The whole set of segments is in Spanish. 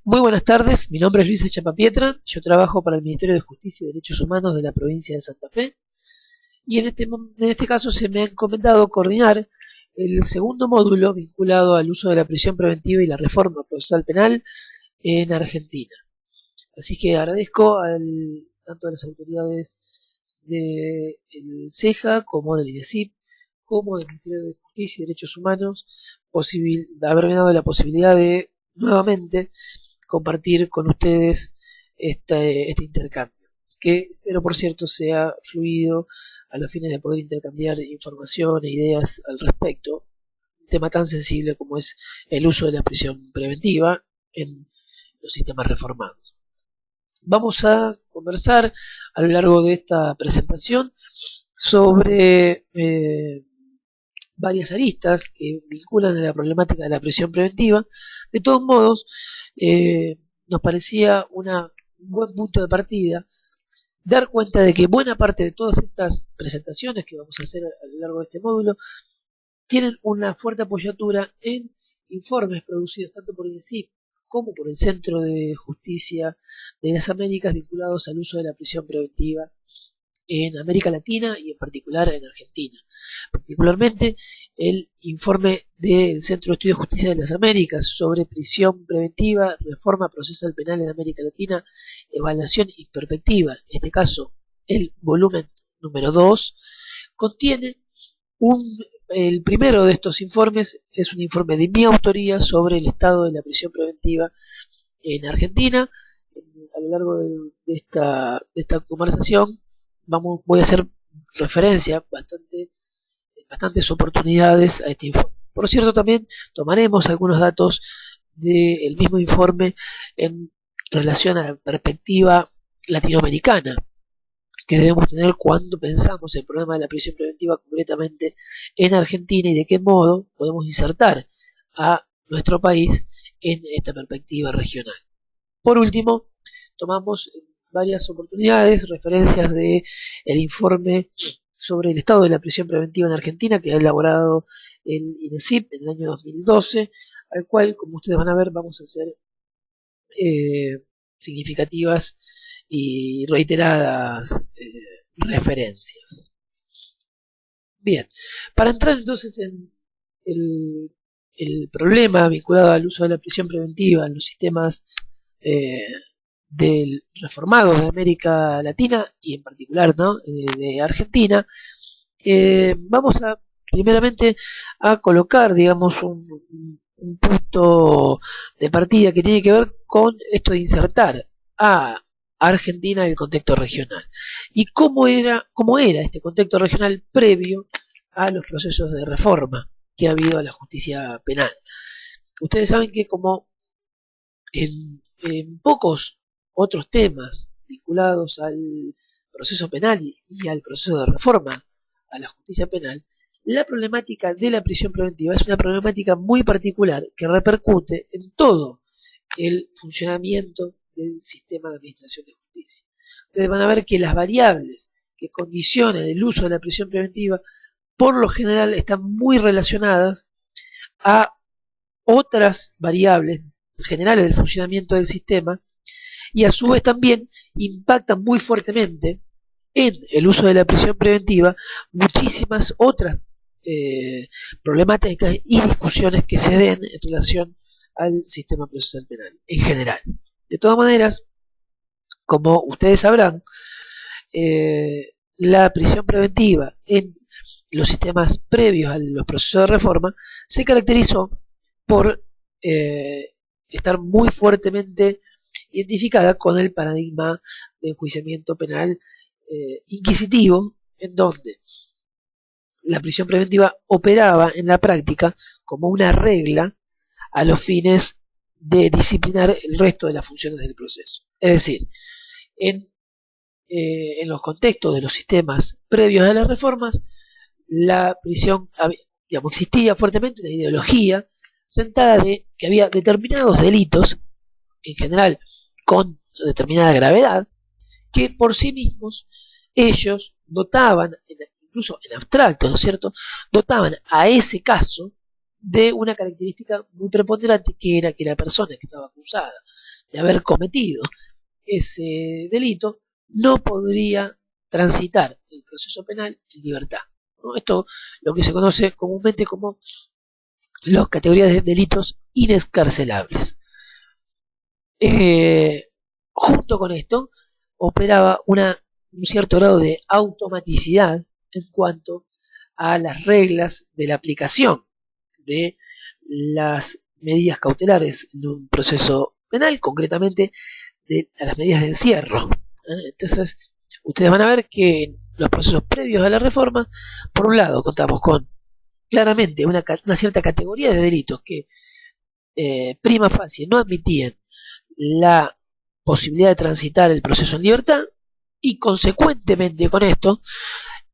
Muy buenas tardes, mi nombre es Luis Echapapietra, yo trabajo para el Ministerio de Justicia y Derechos Humanos de la provincia de Santa Fe y en este caso se me ha encomendado coordinar el segundo módulo vinculado al uso de la prisión preventiva y la reforma procesal penal en Argentina. Así que agradezco tanto a las autoridades del CEJA como del INESIP como del Ministerio de Justicia y Derechos Humanos haberme dado la posibilidad de nuevamente compartir con ustedes este intercambio, que espero por cierto sea fluido a los fines de poder intercambiar información e ideas al respecto, un tema tan sensible como es el uso de la prisión preventiva en los sistemas reformados. Vamos a conversar a lo largo de esta presentación sobre varias aristas que vinculan a la problemática de la prisión preventiva. De todos modos, nos parecía un buen punto de partida dar cuenta de que buena parte de todas estas presentaciones que vamos a hacer a lo largo de este módulo tienen una fuerte apoyatura en informes producidos tanto por INESIP como por el Centro de Justicia de las Américas vinculados al uso de la prisión preventiva en América Latina y en particular en Argentina. Particularmente el informe del Centro de Estudios de Justicia de las Américas sobre prisión preventiva, reforma procesal penal en América Latina, evaluación y perspectiva, en este caso el volumen número 2, contiene el primero de estos informes es un informe de mi autoría sobre el estado de la prisión preventiva en Argentina. A lo largo de esta conversación voy a hacer referencia bastantes oportunidades a este informe. Por cierto, también tomaremos algunos datos del mismo informe en relación a la perspectiva latinoamericana que debemos tener cuando pensamos el problema de la prisión preventiva concretamente en Argentina y de qué modo podemos insertar a nuestro país en esta perspectiva regional. Por último, tomamos varias oportunidades, referencias de el informe sobre el estado de la prisión preventiva en Argentina que ha elaborado el INESIP en el año 2012, al cual, como ustedes van a ver, vamos a hacer significativas y reiteradas referencias. Bien, para entrar entonces en el problema vinculado al uso de la prisión preventiva en los sistemas del reformado de América Latina y en particular, ¿no?, de Argentina, vamos a primeramente a colocar, digamos, un punto de partida que tiene que ver con esto de insertar a Argentina en el contexto regional y cómo era este contexto regional previo a los procesos de reforma que ha habido a la justicia penal. Ustedes saben que como en pocos otros temas vinculados al proceso penal y al proceso de reforma a la justicia penal, la problemática de la prisión preventiva es una problemática muy particular que repercute en todo el funcionamiento del sistema de administración de justicia. Ustedes van a ver que las variables que condicionan el uso de la prisión preventiva por lo general están muy relacionadas a otras variables generales del funcionamiento del sistema y a su vez también impactan muy fuertemente en el uso de la prisión preventiva muchísimas otras problemáticas y discusiones que se den en relación al sistema procesal penal en general. De todas maneras, como ustedes sabrán, la prisión preventiva en los sistemas previos a los procesos de reforma se caracterizó por estar muy fuertemente identificada con el paradigma de enjuiciamiento penal inquisitivo, en donde la prisión preventiva operaba en la práctica como una regla a los fines de disciplinar el resto de las funciones del proceso. Es decir, en los contextos de los sistemas previos a las reformas, la prisión, digamos, existía fuertemente una ideología sentada de que había determinados delitos, en general con determinada gravedad, que por sí mismos ellos dotaban, incluso en abstracto, ¿no es cierto?, dotaban a ese caso de una característica muy preponderante, que era que la persona que estaba acusada de haber cometido ese delito, no podría transitar el proceso penal en libertad, ¿no? Esto lo que se conoce comúnmente como las categorías de delitos inescarcelables. Junto con esto, operaba un cierto grado de automaticidad en cuanto a las reglas de la aplicación de las medidas cautelares en un proceso penal, concretamente a las medidas de encierro. Entonces, ustedes van a ver que en los procesos previos a la reforma, por un lado, contamos con claramente una cierta categoría de delitos que prima facie no admitían la posibilidad de transitar el proceso en libertad, y consecuentemente con esto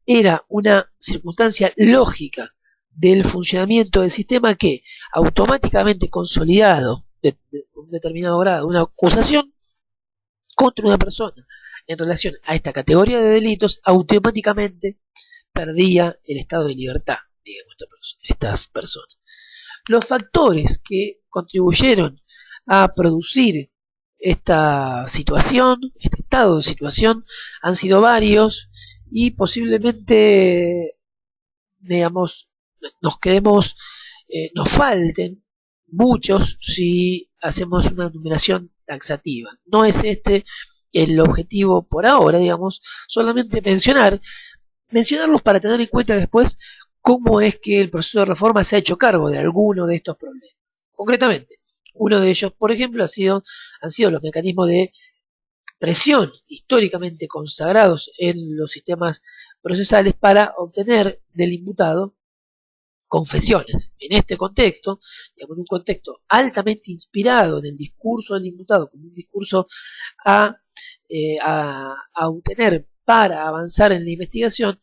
era una circunstancia lógica del funcionamiento del sistema que automáticamente consolidado de un determinado grado una acusación contra una persona en relación a esta categoría de delitos, automáticamente perdía el estado de libertad, digamos, estas personas. Los factores que contribuyeron a producir esta situación, este estado de situación, han sido varios, y posiblemente, digamos, nos falten muchos si hacemos una numeración taxativa. No es este el objetivo por ahora, digamos, solamente mencionarlos para tener en cuenta después cómo es que el proceso de reforma se ha hecho cargo de alguno de estos problemas. Concretamente, uno de ellos, por ejemplo, han sido los mecanismos de presión históricamente consagrados en los sistemas procesales para obtener del imputado confesiones. En este contexto, digamos, en un contexto altamente inspirado en el discurso del imputado, como un discurso a, a obtener para avanzar en la investigación,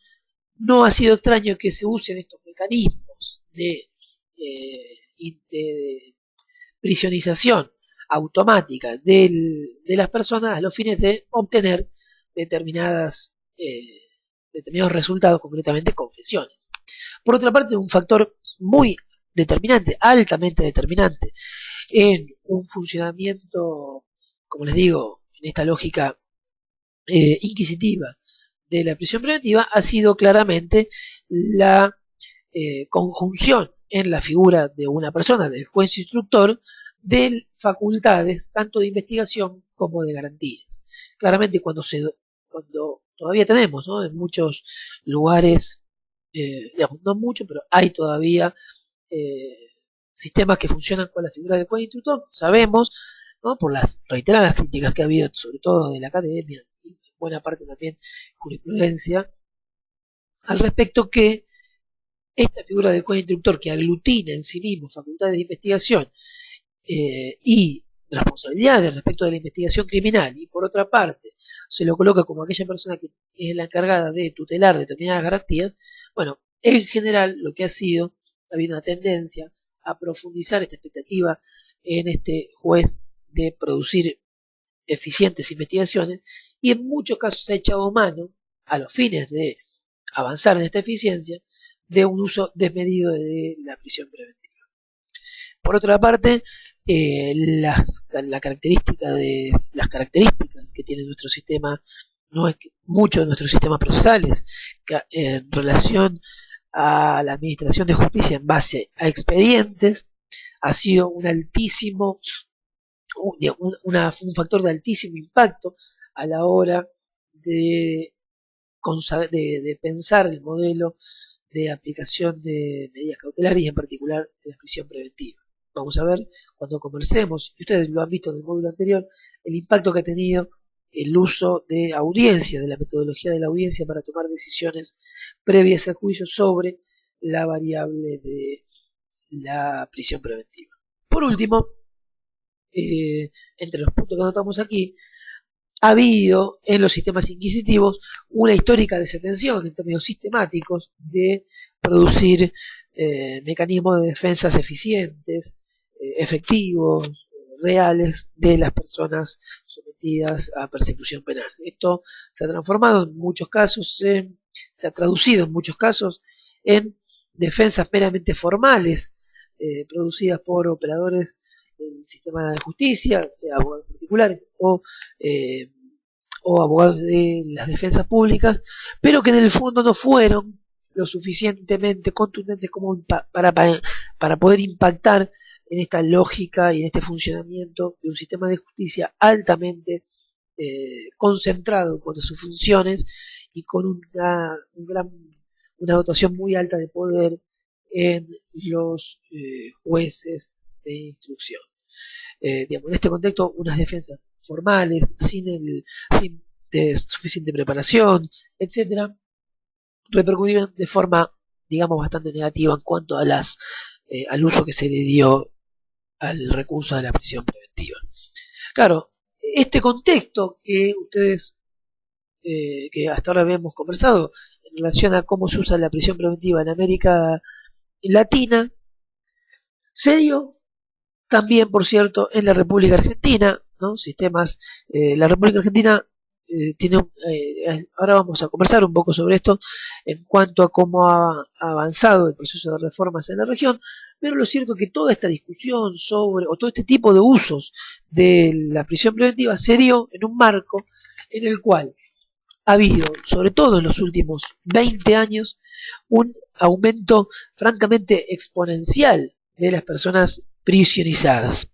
no ha sido extraño que se usen estos mecanismos de prisionización automática de las personas a los fines de obtener determinados resultados, concretamente confesiones. Por otra parte, un factor muy determinante, altamente determinante, en un funcionamiento, como les digo, en esta lógica inquisitiva de la prisión preventiva, ha sido claramente la conjunción en la figura de una persona, del juez instructor, de facultades tanto de investigación como de garantías. Claramente cuando todavía tenemos, ¿no?, en muchos lugares, digamos, no mucho, pero hay todavía sistemas que funcionan con la figura del juez instructor, sabemos, ¿no?, por las reiteradas críticas que ha habido, sobre todo de la academia y buena parte también jurisprudencia, al respecto, que esta figura del juez instructor, que aglutina en sí mismo facultades de investigación y responsabilidades respecto de la investigación criminal, y por otra parte se lo coloca como aquella persona que es la encargada de tutelar determinadas garantías, bueno, en general lo que ha habido una tendencia a profundizar esta expectativa en este juez de producir eficientes investigaciones, y en muchos casos se ha echado mano, a los fines de avanzar en esta eficiencia, de un uso desmedido de la prisión preventiva. Por otra parte, las características que tiene nuestro sistema, no es que muchos de nuestros sistemas procesales, en relación a la administración de justicia en base a expedientes, ha sido un factor de altísimo impacto a la hora de pensar el modelo de aplicación de medidas cautelares, y en particular de la prisión preventiva. Vamos a ver cuando conversemos, y ustedes lo han visto en el módulo anterior, el impacto que ha tenido el uso de audiencia, de la metodología de la audiencia para tomar decisiones previas al juicio sobre la variable de la prisión preventiva. Por último, entre los puntos que notamos aquí, ha habido en los sistemas inquisitivos una histórica desatención en términos sistemáticos de producir mecanismos de defensas eficientes, efectivos, reales, de las personas sometidas a persecución penal. Esto se ha transformado en muchos casos, se ha traducido en muchos casos en defensas meramente formales, producidas por operadores del sistema de justicia, sea abogados particulares o abogados de las defensas públicas, pero que en el fondo no fueron lo suficientemente contundentes como para poder impactar en esta lógica y en este funcionamiento de un sistema de justicia altamente concentrado en cuanto a sus funciones y con una dotación muy alta de poder en los jueces de instrucción. Digamos, en este contexto, unas defensas formales, sin suficiente preparación, etcétera, repercutieron de forma, digamos, bastante negativa en cuanto a al uso que se le dio al recurso de la prisión preventiva. Claro, este contexto que ustedes, que hasta ahora habíamos conversado, en relación a cómo se usa la prisión preventiva en América Latina, se dio también, por cierto, en la República Argentina, ¿no? La República Argentina ahora vamos a conversar un poco sobre esto en cuanto a cómo ha avanzado el proceso de reformas en la región, pero lo cierto es que toda esta discusión o todo este tipo de usos de la prisión preventiva se dio en un marco en el cual ha habido, sobre todo en los últimos 20 años, un aumento francamente exponencial de las personas prisionizadas.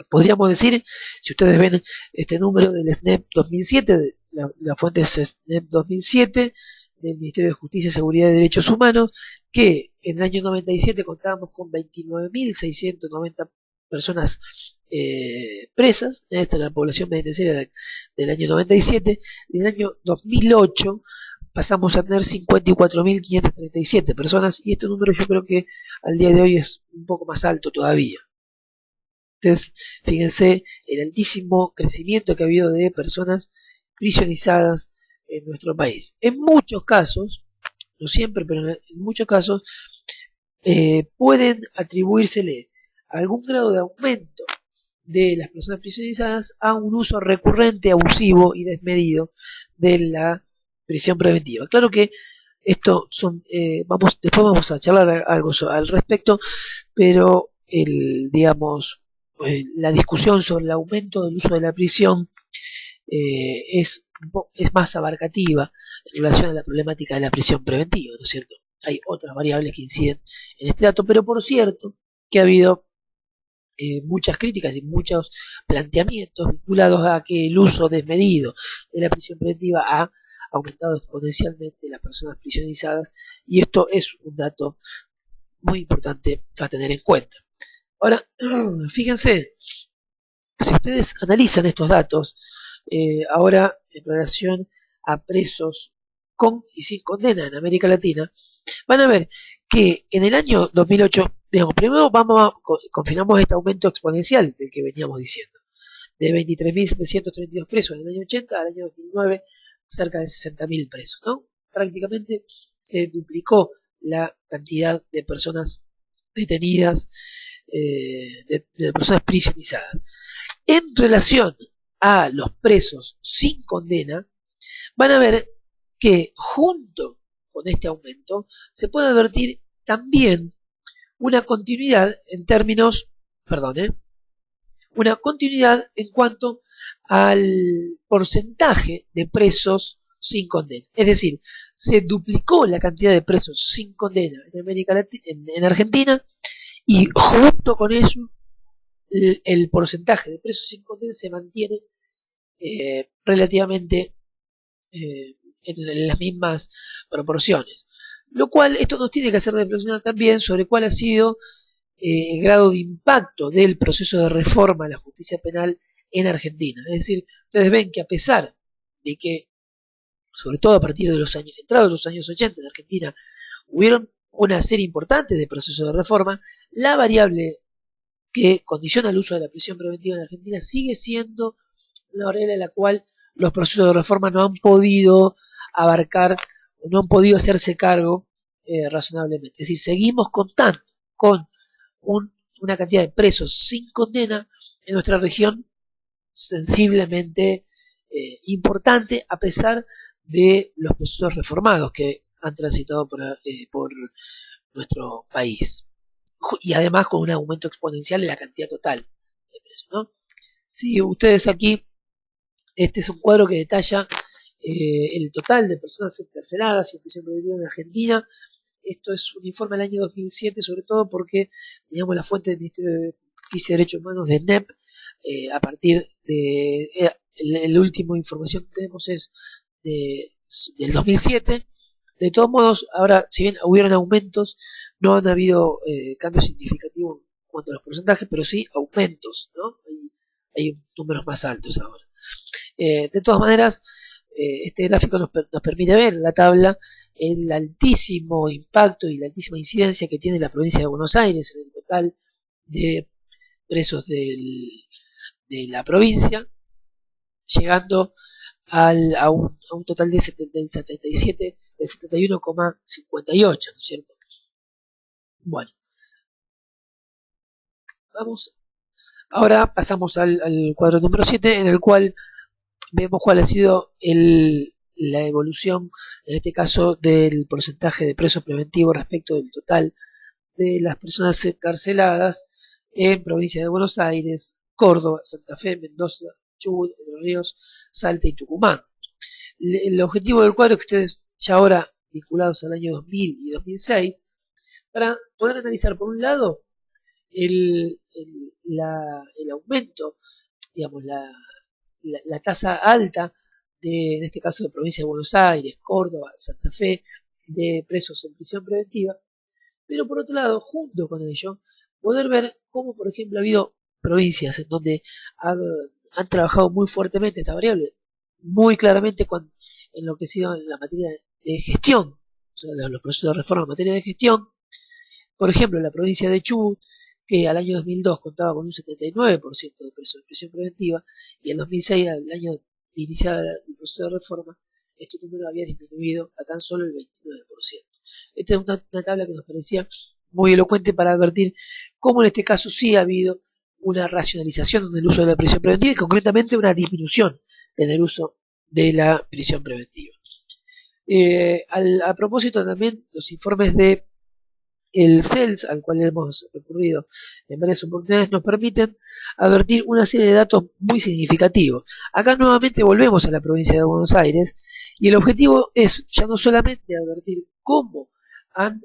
Podríamos decir, si ustedes ven este número del SNEP 2007, la fuente es SNEP 2007, del Ministerio de Justicia, Seguridad y Derechos Humanos, que en el año 97 contábamos con 29.690 personas presas. Esta es la población penitenciaria del año 97. En el año 2008 pasamos a tener 54.537 personas, y este número yo creo que al día de hoy es un poco más alto todavía. Entonces, fíjense el altísimo crecimiento que ha habido de personas prisionizadas en nuestro país. En muchos casos, no siempre, pero en muchos casos, pueden atribuírsele algún grado de aumento de las personas prisionizadas a un uso recurrente, abusivo y desmedido de la prisión preventiva. Claro que esto después vamos a charlar algo al respecto, pero la discusión sobre el aumento del uso de la prisión es más abarcativa en relación a la problemática de la prisión preventiva, ¿no es cierto? Hay otras variables que inciden en este dato, pero por cierto que ha habido muchas críticas y muchos planteamientos vinculados a que el uso desmedido de la prisión preventiva ha aumentado exponencialmente las personas prisionizadas, y esto es un dato muy importante a tener en cuenta. Ahora, fíjense, si ustedes analizan estos datos, ahora en relación a presos con y sin condena en América Latina, van a ver que en el año 2008, digamos, primero confinamos este aumento exponencial del que veníamos diciendo, de 23.732 presos en el año 80 al año 2009, cerca de 60.000 presos, ¿no? Prácticamente se duplicó la cantidad de personas detenidas, de personas prisionizadas. En relación a los presos sin condena, van a ver que junto con este aumento se puede advertir también una continuidad una continuidad en cuanto al porcentaje de presos sin condena. Es decir, se duplicó la cantidad de presos sin condena en América Latina, en Argentina, y junto con eso el porcentaje de presos sin condena se mantiene relativamente en las mismas proporciones. Lo cual, esto nos tiene que hacer reflexionar también sobre cuál ha sido el grado de impacto del proceso de reforma a la justicia penal en Argentina. Es decir, ustedes ven que a pesar de que, sobre todo a partir de entrados los años 80 en Argentina, hubieron una serie importante de procesos de reforma, la variable que condiciona el uso de la prisión preventiva en Argentina sigue siendo una variable en la cual los procesos de reforma no han podido abarcar, no han podido hacerse cargo razonablemente. Es decir, seguimos contando con una cantidad de presos sin condena en nuestra región sensiblemente importante, a pesar de los procesos reformados que han transitado por nuestro país, y además con un aumento exponencial de la cantidad total de presos, ¿no? Si ustedes aquí, este es un cuadro que detalla el total de personas encarceladas en prisión preventiva en Argentina. Esto es un informe del año 2007, sobre todo porque teníamos la fuente del Ministerio de Justicia y Derechos Humanos de NEP. A partir de la última información que tenemos es del 2007. De todos modos, ahora, si bien hubieron aumentos, no han habido cambios significativos en cuanto a los porcentajes, pero sí aumentos, ¿no? Hay números más altos ahora. De todas maneras, este gráfico nos permite ver en la tabla el altísimo impacto y la altísima incidencia que tiene la provincia de Buenos Aires en el total de presos de la provincia, llegando a un total del 77, del 71,58, ¿no es cierto? Bueno, ahora pasamos al cuadro número 7, en el cual vemos cuál ha sido la evolución, en este caso, del porcentaje de presos preventivos respecto del total de las personas encarceladas en provincia de Buenos Aires, Córdoba, Santa Fe, Mendoza, Chubut, Entre Ríos, Salta y Tucumán. El objetivo del cuadro es que ustedes, ya ahora vinculados al año 2000 y 2006, para poder analizar, por un lado, el aumento, digamos, la tasa alta en este caso de provincia de Buenos Aires, Córdoba, Santa Fe, de presos en prisión preventiva, pero por otro lado, junto con ello, poder ver cómo, por ejemplo, ha habido provincias en donde han trabajado muy fuertemente esta variable, muy claramente en lo que ha sido en la materia de gestión, o sea, los procesos de reforma en materia de gestión. Por ejemplo, la provincia de Chubut, que al año 2002 contaba con un 79% de presos en prisión preventiva, y en 2006, al año de iniciar el proceso de reforma, este número había disminuido a tan solo el 29%. Esta es una tabla que nos parecía muy elocuente para advertir cómo en este caso sí ha habido una racionalización del uso de la prisión preventiva y concretamente una disminución en el uso de la prisión preventiva. A propósito también, los informes de el CELS, al cual hemos recurrido en varias oportunidades, nos permiten advertir una serie de datos muy significativos. Acá nuevamente volvemos a la provincia de Buenos Aires y el objetivo es ya no solamente advertir cómo ha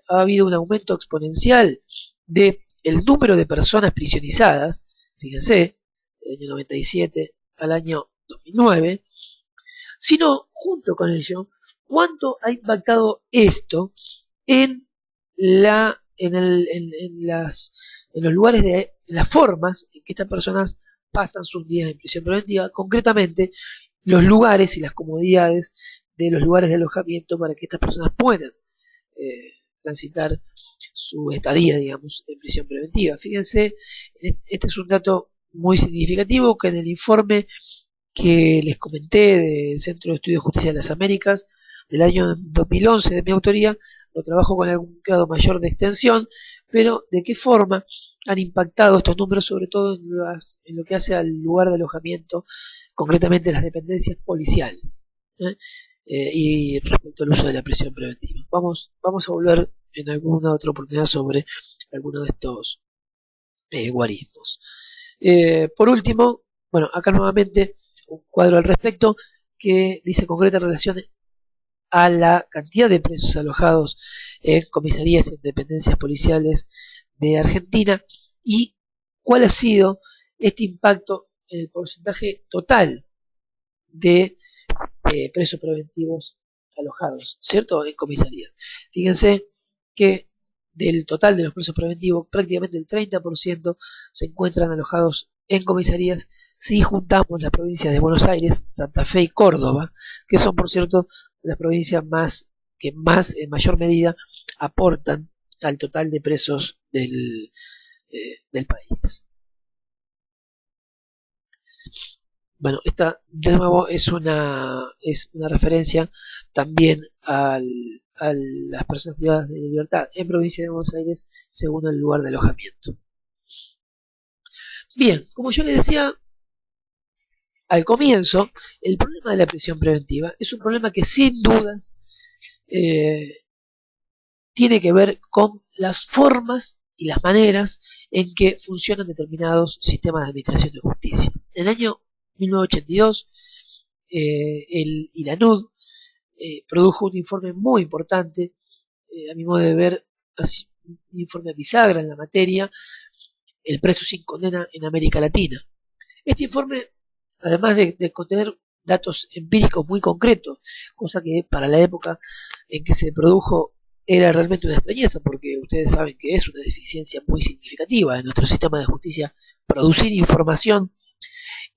habido un aumento exponencial de el número de personas prisionizadas, fíjense, del año 97 al año 2009, sino junto con ello, cuánto ha impactado esto en los lugares en las formas en que estas personas pasan sus días en prisión preventiva, concretamente los lugares y las comodidades de los lugares de alojamiento para que estas personas puedan transitar su estadía, digamos, en prisión preventiva. Fíjense, este es un dato muy significativo que en el informe que les comenté del Centro de Estudios de Justicia de las Américas del año 2011 de mi autoría, lo trabajo con algún grado mayor de extensión, pero de qué forma han impactado estos números, sobre todo en lo que hace al lugar de alojamiento, concretamente las dependencias policiales, ¿eh? Y respecto al uso de la prisión preventiva. Vamos a volver en alguna otra oportunidad sobre alguno de estos guarismos. Por último, bueno, acá nuevamente un cuadro al respecto que dice concreta relación a la cantidad de presos alojados en comisarías y en dependencias policiales de Argentina y cuál ha sido este impacto en el porcentaje total de presos preventivos alojados, ¿cierto? En comisarías. Fíjense que del total de los presos preventivos, prácticamente el 30% se encuentran alojados en comisarías si juntamos las provincias de Buenos Aires, Santa Fe y Córdoba, que son, por cierto, las provincias que más en mayor medida aportan al total de presos del país. Bueno, esta de nuevo es una referencia también a las personas privadas de libertad en provincia de Buenos Aires según el lugar de alojamiento. Bien, como yo les decía al comienzo, el problema de la prisión preventiva es un problema que sin dudas tiene que ver con las formas y las maneras en que funcionan determinados sistemas de administración de justicia. En el año 1982, el ILANUD produjo un informe muy importante, a mi modo de ver, así, un informe bisagra en la materia, El preso sin condena en América Latina. Este informe, además de contener datos empíricos muy concretos, cosa que para la época en que se produjo era realmente una extrañeza, porque ustedes saben que es una deficiencia muy significativa en nuestro sistema de justicia producir información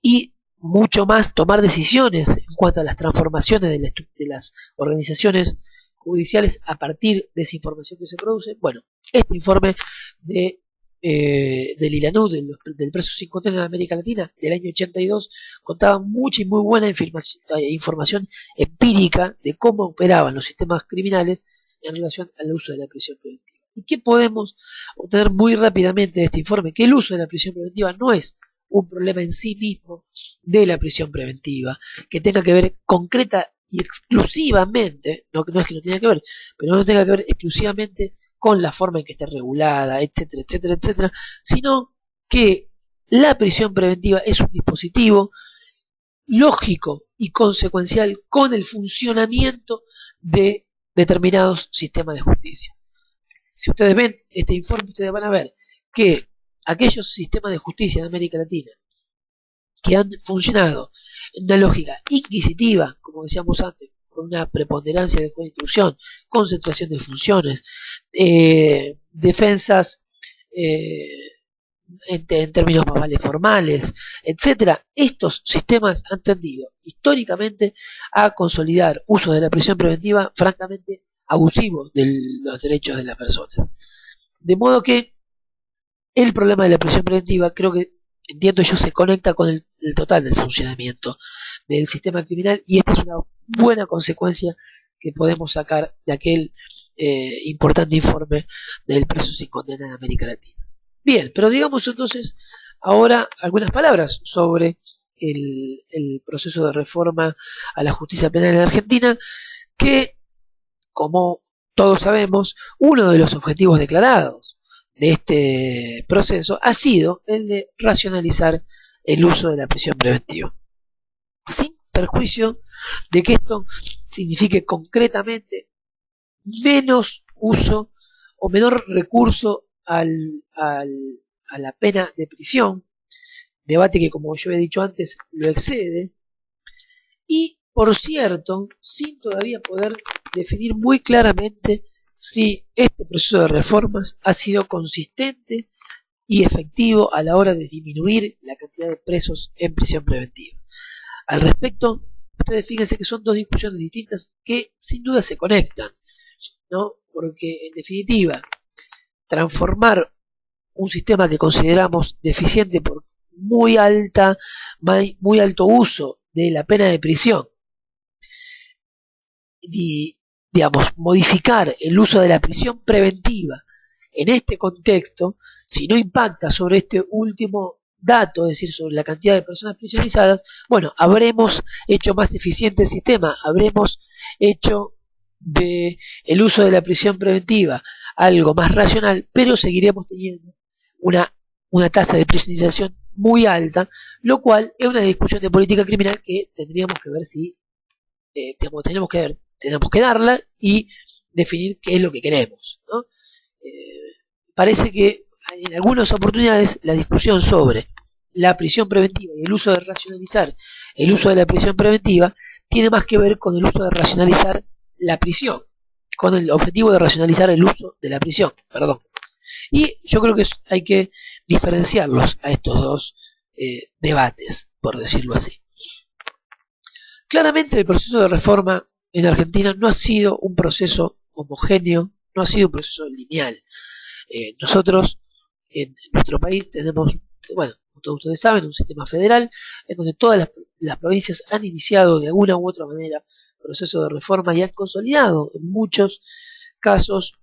y mucho más tomar decisiones en cuanto a las transformaciones de las organizaciones judiciales a partir de esa información que se produce. Bueno, este informe del ILANUD, del preso sin condena en América Latina, del año 82, contaba mucha y muy buena información empírica de cómo operaban los sistemas criminales en relación al uso de la prisión preventiva. ¿Y qué podemos obtener muy rápidamente de este informe? Que el uso de la prisión preventiva no es un problema en sí mismo de la prisión preventiva, que tenga que ver concreta y exclusivamente, no es que no tenga que ver, pero no tenga que ver exclusivamente con la forma en que esté regulada, etcétera, etcétera, etcétera, sino que la prisión preventiva es un dispositivo lógico y consecuencial con el funcionamiento de determinados sistemas de justicia. Si ustedes ven este informe, ustedes van a ver que aquellos sistemas de justicia en América Latina que han funcionado en una lógica inquisitiva, como decíamos antes, con una preponderancia de juez de instrucción, concentración de funciones, defensas en términos más formales, etcétera, estos sistemas han tendido históricamente a consolidar usos de la prisión preventiva francamente abusivos de los derechos de las personas. De modo que el problema de la prisión preventiva, creo que, entiendo yo, se conecta con el total del funcionamiento del sistema criminal, y esta es una buena consecuencia que podemos sacar de aquel importante informe del preso sin condena en América Latina. Bien, pero digamos entonces ahora algunas palabras sobre el proceso de reforma a la justicia penal en Argentina, que, como todos sabemos, uno de los objetivos declarados de este proceso ha sido el de racionalizar el uso de la prisión preventiva, sin perjuicio de que esto signifique concretamente menos uso o menor recurso a la pena de prisión, debate que, como yo he dicho antes, lo excede, y, por cierto, sin todavía poder definir muy claramente si este proceso de reformas ha sido consistente y efectivo a la hora de disminuir la cantidad de presos en prisión preventiva. Al respecto, ustedes fíjense que son dos discusiones distintas que sin duda se conectan, ¿no? Porque, en definitiva, transformar un sistema que consideramos deficiente por muy alto uso de la pena de prisión y, digamos, modificar el uso de la prisión preventiva en este contexto, si no impacta sobre este último dato, es decir, sobre la cantidad de personas prisionizadas, bueno, habremos hecho más eficiente el sistema, habremos hecho de el uso de la prisión preventiva algo más racional, pero seguiremos teniendo una tasa de prisionización muy alta, lo cual es una discusión de política criminal que tendríamos que ver si tenemos que darla y definir qué es lo que queremos, ¿no? Parece que en algunas oportunidades la discusión sobre la prisión preventiva y el uso de racionalizar el uso de la prisión preventiva tiene más que ver con el uso de racionalizar la prisión, con el objetivo de racionalizar el uso de la prisión, perdón. Y yo creo que hay que diferenciarlos a estos dos debates, por decirlo así. Claramente el proceso de reforma en Argentina no ha sido un proceso homogéneo, no ha sido un proceso lineal. Nosotros en nuestro país tenemos, bueno, como todos ustedes saben, un sistema federal en donde todas las provincias han iniciado de alguna u otra manera proceso de reforma y han consolidado en muchos casos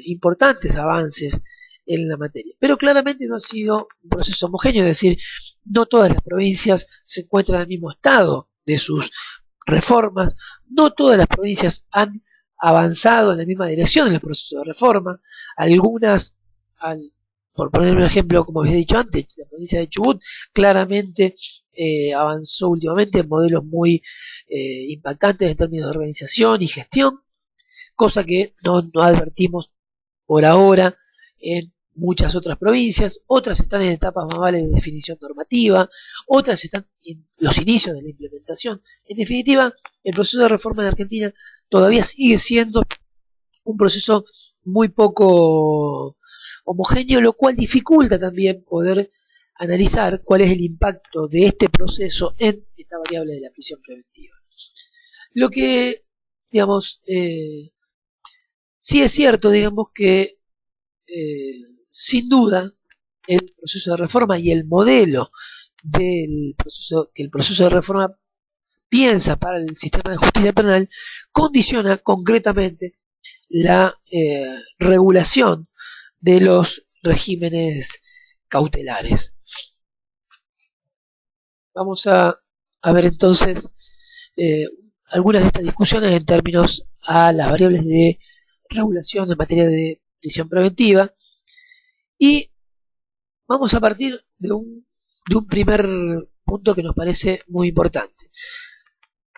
importantes avances en la materia. Pero claramente no ha sido un proceso homogéneo, es decir, no todas las provincias se encuentran en el mismo estado de sus reformas, no todas las provincias han avanzado en la misma dirección en el proceso de reforma, algunas por poner un ejemplo, como os he dicho antes, la provincia de Chubut claramente avanzó últimamente en modelos muy impactantes en términos de organización y gestión, cosa que no advertimos por ahora en muchas otras provincias. Otras están en etapas más de definición normativa, otras están en los inicios de la implementación. En definitiva, el proceso de reforma en Argentina todavía sigue siendo un proceso muy poco homogéneo, lo cual dificulta también poder analizar cuál es el impacto de este proceso en esta variable de la prisión preventiva. Lo que, digamos, sí es cierto, digamos, que sin duda el proceso de reforma y el modelo del proceso que el proceso de reforma piensa para el sistema de justicia penal condiciona concretamente la regulación de los regímenes cautelares. Vamos a ver entonces algunas de estas discusiones en términos a las variables de regulación en materia de prisión preventiva, y vamos a partir de un primer punto que nos parece muy importante,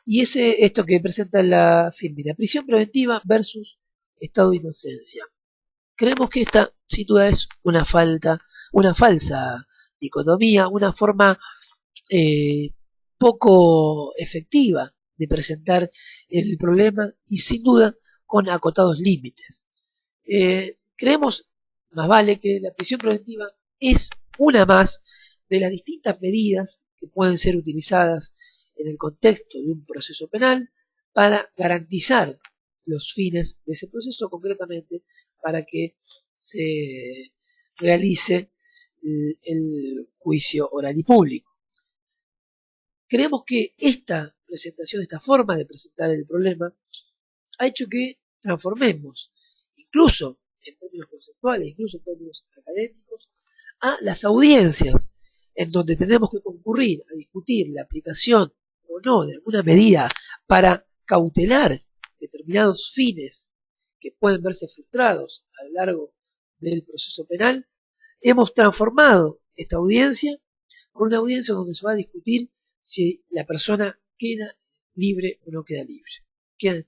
y es esto que presenta la FINMI, prisión preventiva versus estado de inocencia. Creemos que esta sin duda es una falsa dicotomía, una forma poco efectiva de presentar el problema y sin duda con acotados límites. Creemos más vale que la prisión preventiva es una más de las distintas medidas que pueden ser utilizadas en el contexto de un proceso penal para garantizar los fines de ese proceso, concretamente para que se realice el juicio oral y público. Creemos que esta presentación, esta forma de presentar el problema, ha hecho que transformemos, incluso en términos conceptuales, incluso en términos académicos, a las audiencias en donde tenemos que concurrir a discutir la aplicación o no de alguna medida para cautelar determinados fines que pueden verse frustrados a lo largo del proceso penal. Hemos transformado esta audiencia por una audiencia donde se va a discutir si la persona queda libre o no queda libre,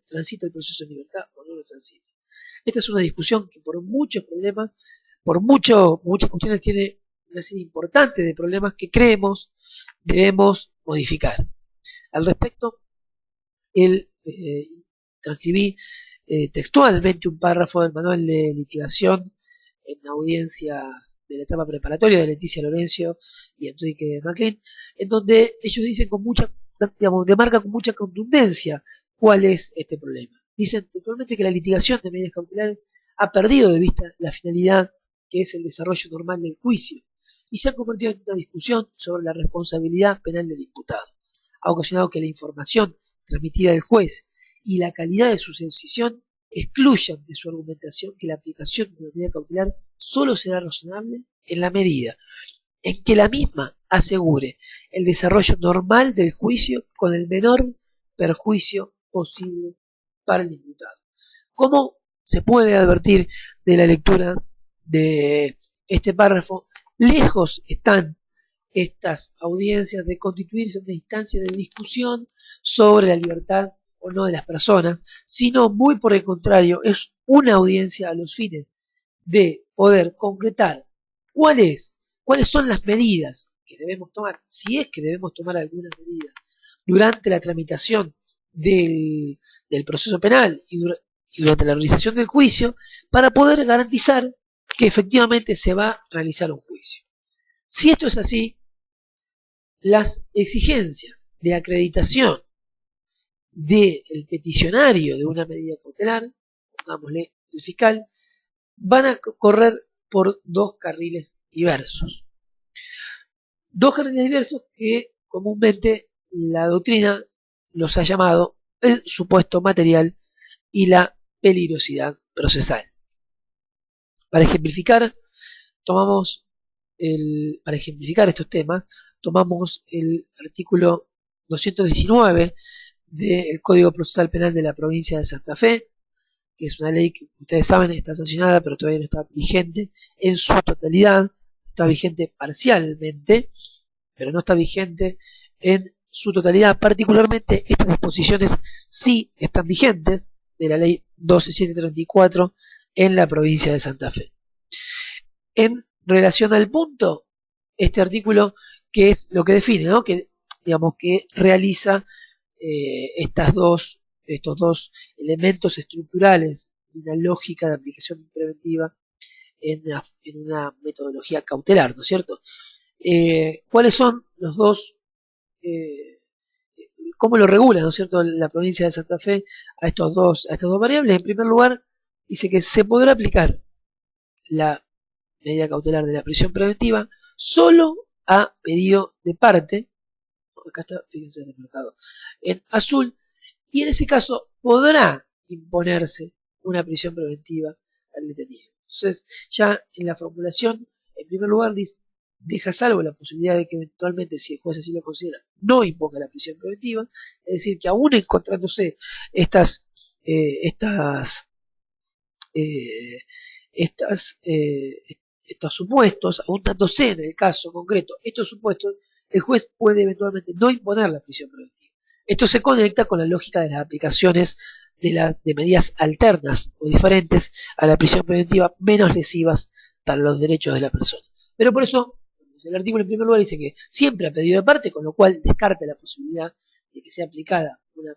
transita el proceso de libertad o no lo transita. Esta es una discusión que por muchos problemas, muchas cuestiones, tiene una serie importante de problemas que creemos debemos modificar. Al respecto, transcribí textualmente un párrafo del manual de litigación en audiencias de la etapa preparatoria de Leticia Lorenzo y Enrique MacLean, en donde ellos dicen demarcan con mucha contundencia cuál es este problema. Dicen textualmente que la litigación de medidas cautelares ha perdido de vista la finalidad que es el desarrollo normal del juicio y se ha convertido en una discusión sobre la responsabilidad penal del imputado. Ha ocasionado que la información transmitida del juez y la calidad de su decisión excluyan de su argumentación que la aplicación de una medida cautelar solo será razonable en la medida en que la misma asegure el desarrollo normal del juicio con el menor perjuicio posible para el imputado. ¿Cómo se puede advertir de la lectura de este párrafo? Lejos están estas audiencias de constituirse en una instancia de discusión sobre la libertad o no de las personas, sino muy por el contrario, es una audiencia a los fines de poder concretar cuáles son las medidas que debemos tomar, si es que debemos tomar algunas medidas durante la tramitación del proceso penal y durante la realización del juicio, para poder garantizar que efectivamente se va a realizar un juicio. Si esto es así, las exigencias de acreditación del peticionario de una medida cautelar, pongámosle el fiscal, van a correr por dos carriles diversos. Dos carriles diversos que comúnmente la doctrina los ha llamado el supuesto material y la peligrosidad procesal. Para ejemplificar estos temas, tomamos el artículo 219 del Código Procesal Penal de la provincia de Santa Fe, que es una ley que ustedes saben está sancionada, pero todavía no está vigente en su totalidad, está vigente parcialmente, pero no está vigente en su totalidad. Particularmente estas disposiciones sí están vigentes de la ley 12734 en la provincia de Santa Fe. En relación al punto, este artículo, que es lo que define, ¿no? Que digamos que realiza estos dos elementos estructurales de una lógica de aplicación preventiva en una metodología cautelar, ¿no es cierto? ¿Cuáles son los dos? ¿Cómo lo regula, ¿no es cierto?, la provincia de Santa Fe a estas dos variables? En primer lugar, dice que se podrá aplicar la medida cautelar de la prisión preventiva solo a pedido de parte. Acá está, fíjense en el marcado en azul, y en ese caso podrá imponerse una prisión preventiva al detenido. Entonces, ya en la formulación, en primer lugar, deja salvo la posibilidad de que eventualmente, si el juez así lo considera, no imponga la prisión preventiva, es decir, que aún encontrándose estas estos supuestos, aún dándose en el caso concreto estos supuestos, el juez puede eventualmente no imponer la prisión preventiva. Esto se conecta con la lógica de las aplicaciones de medidas alternas o diferentes a la prisión preventiva, menos lesivas para los derechos de la persona. Pero por eso, el artículo en primer lugar dice que siempre ha pedido de parte, con lo cual descarta la posibilidad de que sea aplicada una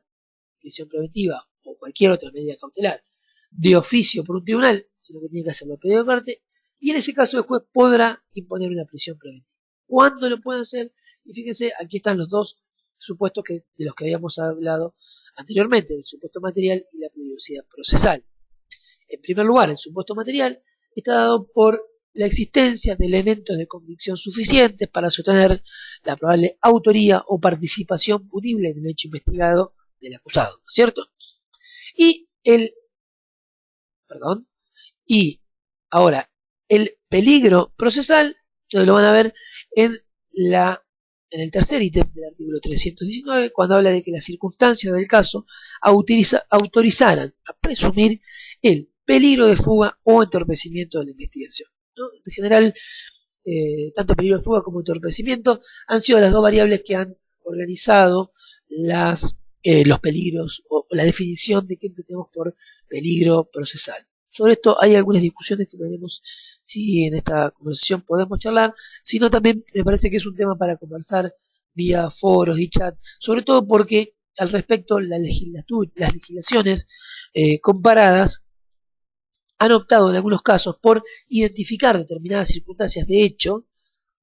prisión preventiva o cualquier otra medida cautelar de oficio por un tribunal, sino que tiene que hacerlo a pedido de parte, y en ese caso el juez podrá imponer una prisión preventiva. ¿Cuándo lo puede hacer? Y fíjense, aquí están los dos supuestos de los que habíamos hablado anteriormente, el supuesto material y la peligrosidad procesal. En primer lugar, el supuesto material está dado por la existencia de elementos de convicción suficientes para sostener la probable autoría o participación punible en el hecho investigado del acusado, ¿cierto? Y ahora, el peligro procesal, ustedes lo van a ver en el tercer ítem del artículo 319, cuando habla de que las circunstancias del caso autorizaran a presumir el peligro de fuga o entorpecimiento de la investigación, ¿no? En general, tanto peligro de fuga como entorpecimiento han sido las dos variables que han organizado los peligros o la definición de qué entendemos por peligro procesal. Sobre esto hay algunas discusiones que veremos si en esta conversación podemos charlar, sino también me parece que es un tema para conversar vía foros y chat, sobre todo porque al respecto las legislaciones comparadas han optado en algunos casos por identificar determinadas circunstancias de hecho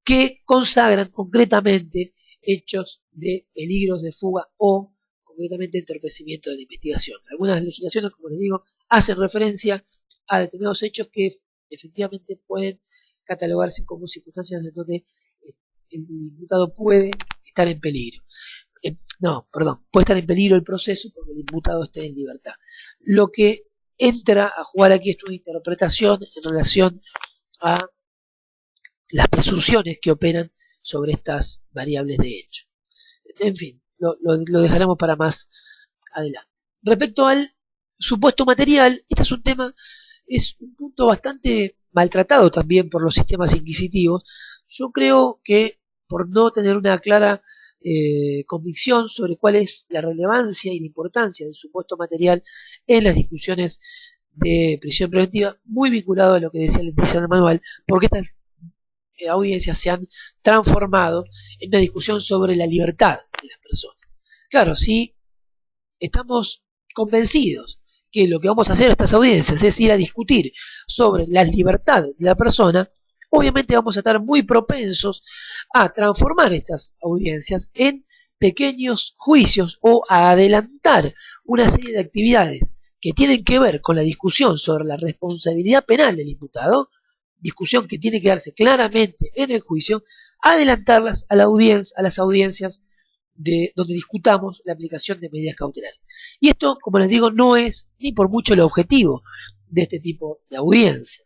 que consagran concretamente hechos de peligros de fuga o concretamente entorpecimiento de la investigación. Algunas legislaciones, como les digo, hacen referencia a determinados hechos que efectivamente pueden catalogarse como circunstancias en donde el imputado puede estar en peligro. Puede estar en peligro el proceso porque el imputado esté en libertad. Lo que entra a jugar aquí es una interpretación en relación a las presunciones que operan sobre estas variables de hecho. En fin, lo dejaremos para más adelante. Respecto al supuesto material, este es un punto bastante maltratado también por los sistemas inquisitivos. Yo creo que por no tener una clara convicción sobre cuál es la relevancia y la importancia del supuesto material en las discusiones de prisión preventiva, muy vinculado a lo que decía Leticia del manual, porque estas audiencias se han transformado en una discusión sobre la libertad de las personas. Claro, si estamos convencidos que lo que vamos a hacer en estas audiencias es ir a discutir sobre la libertad de la persona, obviamente vamos a estar muy propensos a transformar estas audiencias en pequeños juicios o a adelantar una serie de actividades que tienen que ver con la discusión sobre la responsabilidad penal del imputado, discusión que tiene que darse claramente en el juicio, adelantarlas a las audiencias donde discutamos la aplicación de medidas cautelares. Y esto, como les digo, no es ni por mucho el objetivo de este tipo de audiencias.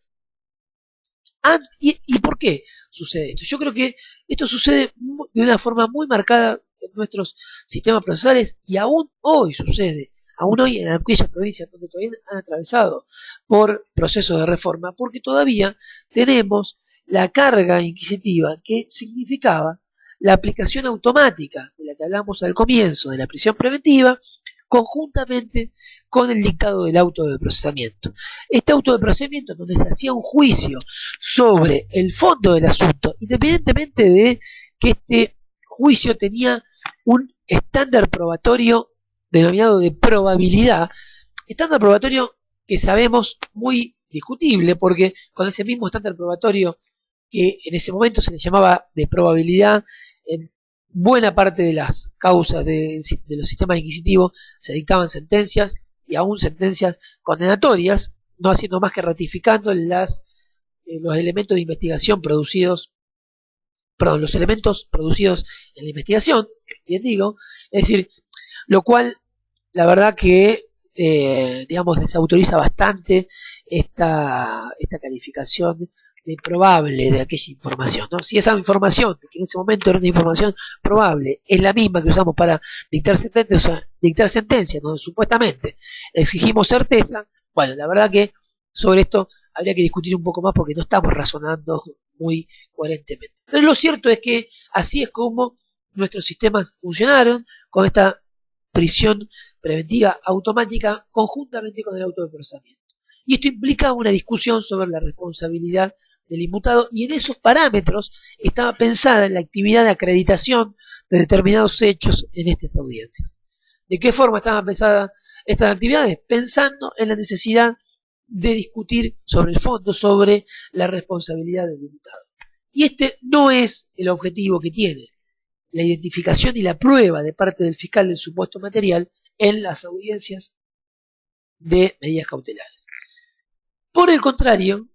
¿Y por qué sucede esto? Yo creo que esto sucede de una forma muy marcada en nuestros sistemas procesales y aún hoy sucede aún hoy en aquellas provincias donde todavía han atravesado por procesos de reforma, porque todavía tenemos la carga inquisitiva que significaba la aplicación automática de la que hablamos al comienzo de la prisión preventiva, conjuntamente con el dictado del auto de procesamiento. Este auto de procesamiento donde se hacía un juicio sobre el fondo del asunto, independientemente de que este juicio tenía un estándar probatorio denominado de probabilidad, estándar probatorio que sabemos muy discutible, porque con ese mismo estándar probatorio que en ese momento se le llamaba de probabilidad, en buena parte de las causas de los sistemas inquisitivos se dictaban sentencias, y aún sentencias condenatorias, no haciendo más que ratificando los elementos de investigación producidos, perdón, los elementos producidos en la investigación, bien digo, es decir, lo cual la verdad que digamos desautoriza bastante esta calificación de probable de aquella información, ¿no? Si esa información, que en ese momento era una información probable, es la misma que usamos para dictar sentencias, donde supuestamente exigimos certeza, bueno, la verdad que sobre esto habría que discutir un poco más porque no estamos razonando muy coherentemente. Pero lo cierto es que así es como nuestros sistemas funcionaron, con esta prisión preventiva automática conjuntamente con el auto de procesamiento. Y esto implica una discusión sobre la responsabilidad del imputado, y en esos parámetros estaba pensada la actividad de acreditación de determinados hechos en estas audiencias. ¿De qué forma estaban pensadas estas actividades? Pensando en la necesidad de discutir sobre el fondo, sobre la responsabilidad del imputado. Y este no es el objetivo que tiene la identificación y la prueba de parte del fiscal del supuesto material en las audiencias de medidas cautelares. Por el contrario,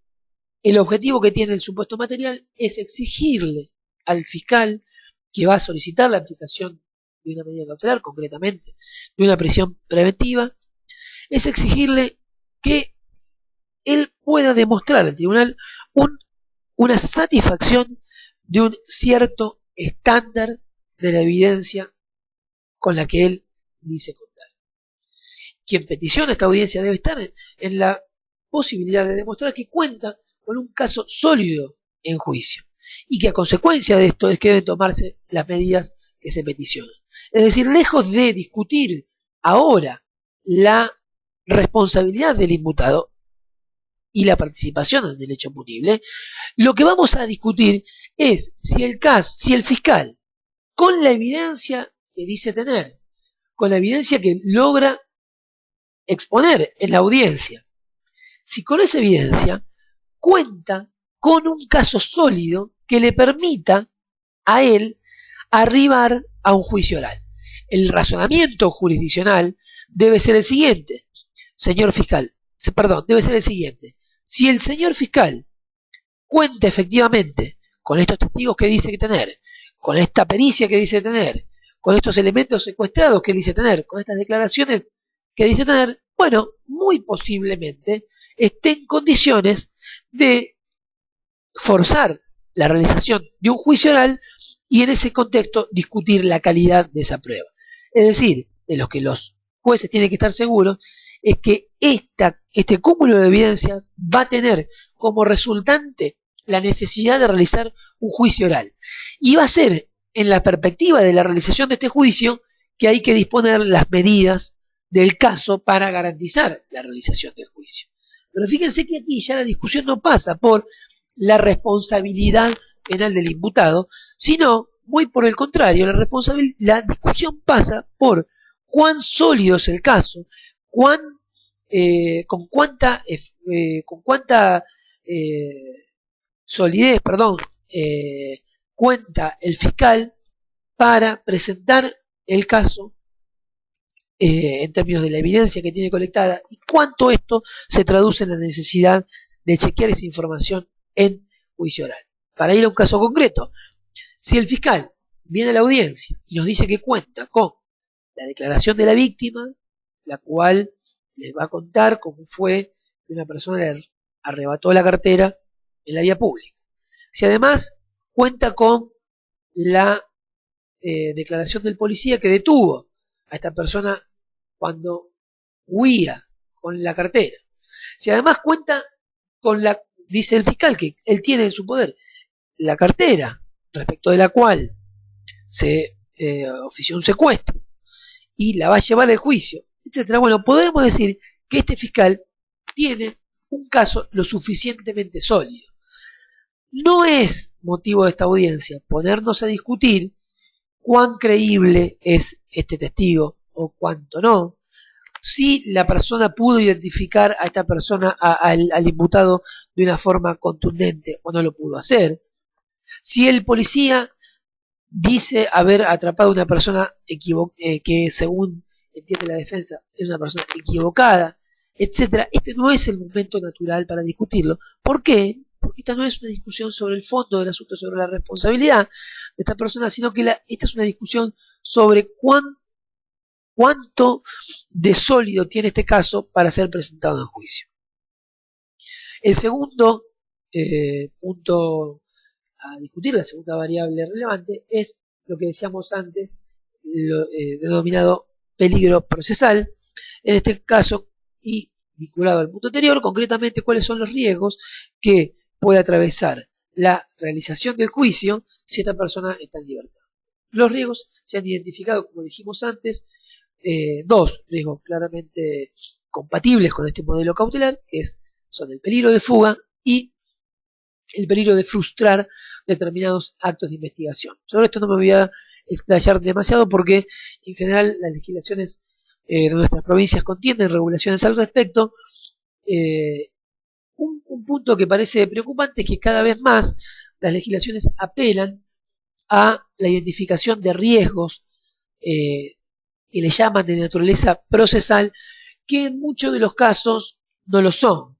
el objetivo que tiene el supuesto material es exigirle al fiscal que va a solicitar la aplicación de una medida cautelar, concretamente de una prisión preventiva, es exigirle que él pueda demostrar al tribunal una satisfacción de un cierto estándar de la evidencia con la que él dice contar. Quien peticiona esta audiencia debe estar en la posibilidad de demostrar que cuenta con un caso sólido en juicio, y que a consecuencia de esto es que deben tomarse las medidas que se peticionan. Es decir, lejos de discutir ahora la responsabilidad del imputado y la participación en el hecho punible, lo que vamos a discutir es si el fiscal, con la evidencia que dice tener, con la evidencia que logra exponer en la audiencia, si con esa evidencia cuenta con un caso sólido que le permita a él arribar a un juicio oral. El razonamiento jurisdiccional debe ser el siguiente, debe ser el siguiente. Si el señor fiscal cuenta efectivamente con estos testigos que dice tener, con esta pericia que dice tener, con estos elementos secuestrados que dice tener, con estas declaraciones que dice tener, bueno, muy posiblemente esté en condiciones de forzar la realización de un juicio oral y en ese contexto discutir la calidad de esa prueba. Es decir, de lo que los jueces tienen que estar seguros es que este cúmulo de evidencia va a tener como resultante la necesidad de realizar un juicio oral. Y va a ser en la perspectiva de la realización de este juicio que hay que disponer las medidas del caso para garantizar la realización del juicio. Pero fíjense que aquí ya la discusión no pasa por la responsabilidad penal del imputado, sino, muy por el contrario, la discusión pasa por cuán sólido es el caso, con cuánta solidez, cuenta el fiscal para presentar el caso en términos de la evidencia que tiene colectada y cuánto esto se traduce en la necesidad de chequear esa información en juicio oral. Para ir a un caso concreto, si el fiscal viene a la audiencia y nos dice que cuenta con la declaración de la víctima, la cual les va a contar cómo fue que una persona le arrebató la cartera en la vía pública. Si además cuenta con la declaración del policía que detuvo a esta persona cuando huía con la cartera, si además cuenta con dice el fiscal que él tiene en su poder la cartera respecto de la cual se ofició un secuestro y la va a llevar al juicio, etcétera, bueno, podemos decir que este fiscal tiene un caso lo suficientemente sólido. No es motivo de esta audiencia ponernos a discutir cuán creíble es este testigo o cuánto no, si la persona pudo identificar a esta persona, al imputado, de una forma contundente o no lo pudo hacer, si el policía dice haber atrapado a una persona que según entiende la defensa es una persona equivocada, etcétera. Este no es el momento natural para discutirlo. ¿Por qué? Porque esta no es una discusión sobre el fondo del asunto, sobre la responsabilidad de esta persona, sino que esta es una discusión sobre cuánto de sólido tiene este caso para ser presentado en juicio. El segundo punto a discutir, la segunda variable relevante, es lo que decíamos antes, lo denominado peligro procesal, en este caso, y vinculado al punto anterior, concretamente cuáles son los riesgos que puede atravesar la realización del juicio si esta persona está en libertad. Los riesgos se han identificado, como dijimos antes, dos riesgos claramente compatibles con este modelo cautelar, que son el peligro de fuga y el peligro de frustrar determinados actos de investigación. Sobre esto no me voy a explayar demasiado porque en general las legislaciones de nuestras provincias contienen regulaciones al respecto. Un punto que parece preocupante es que cada vez más las legislaciones apelan a la identificación de riesgos que le llaman de naturaleza procesal, que en muchos de los casos no lo son.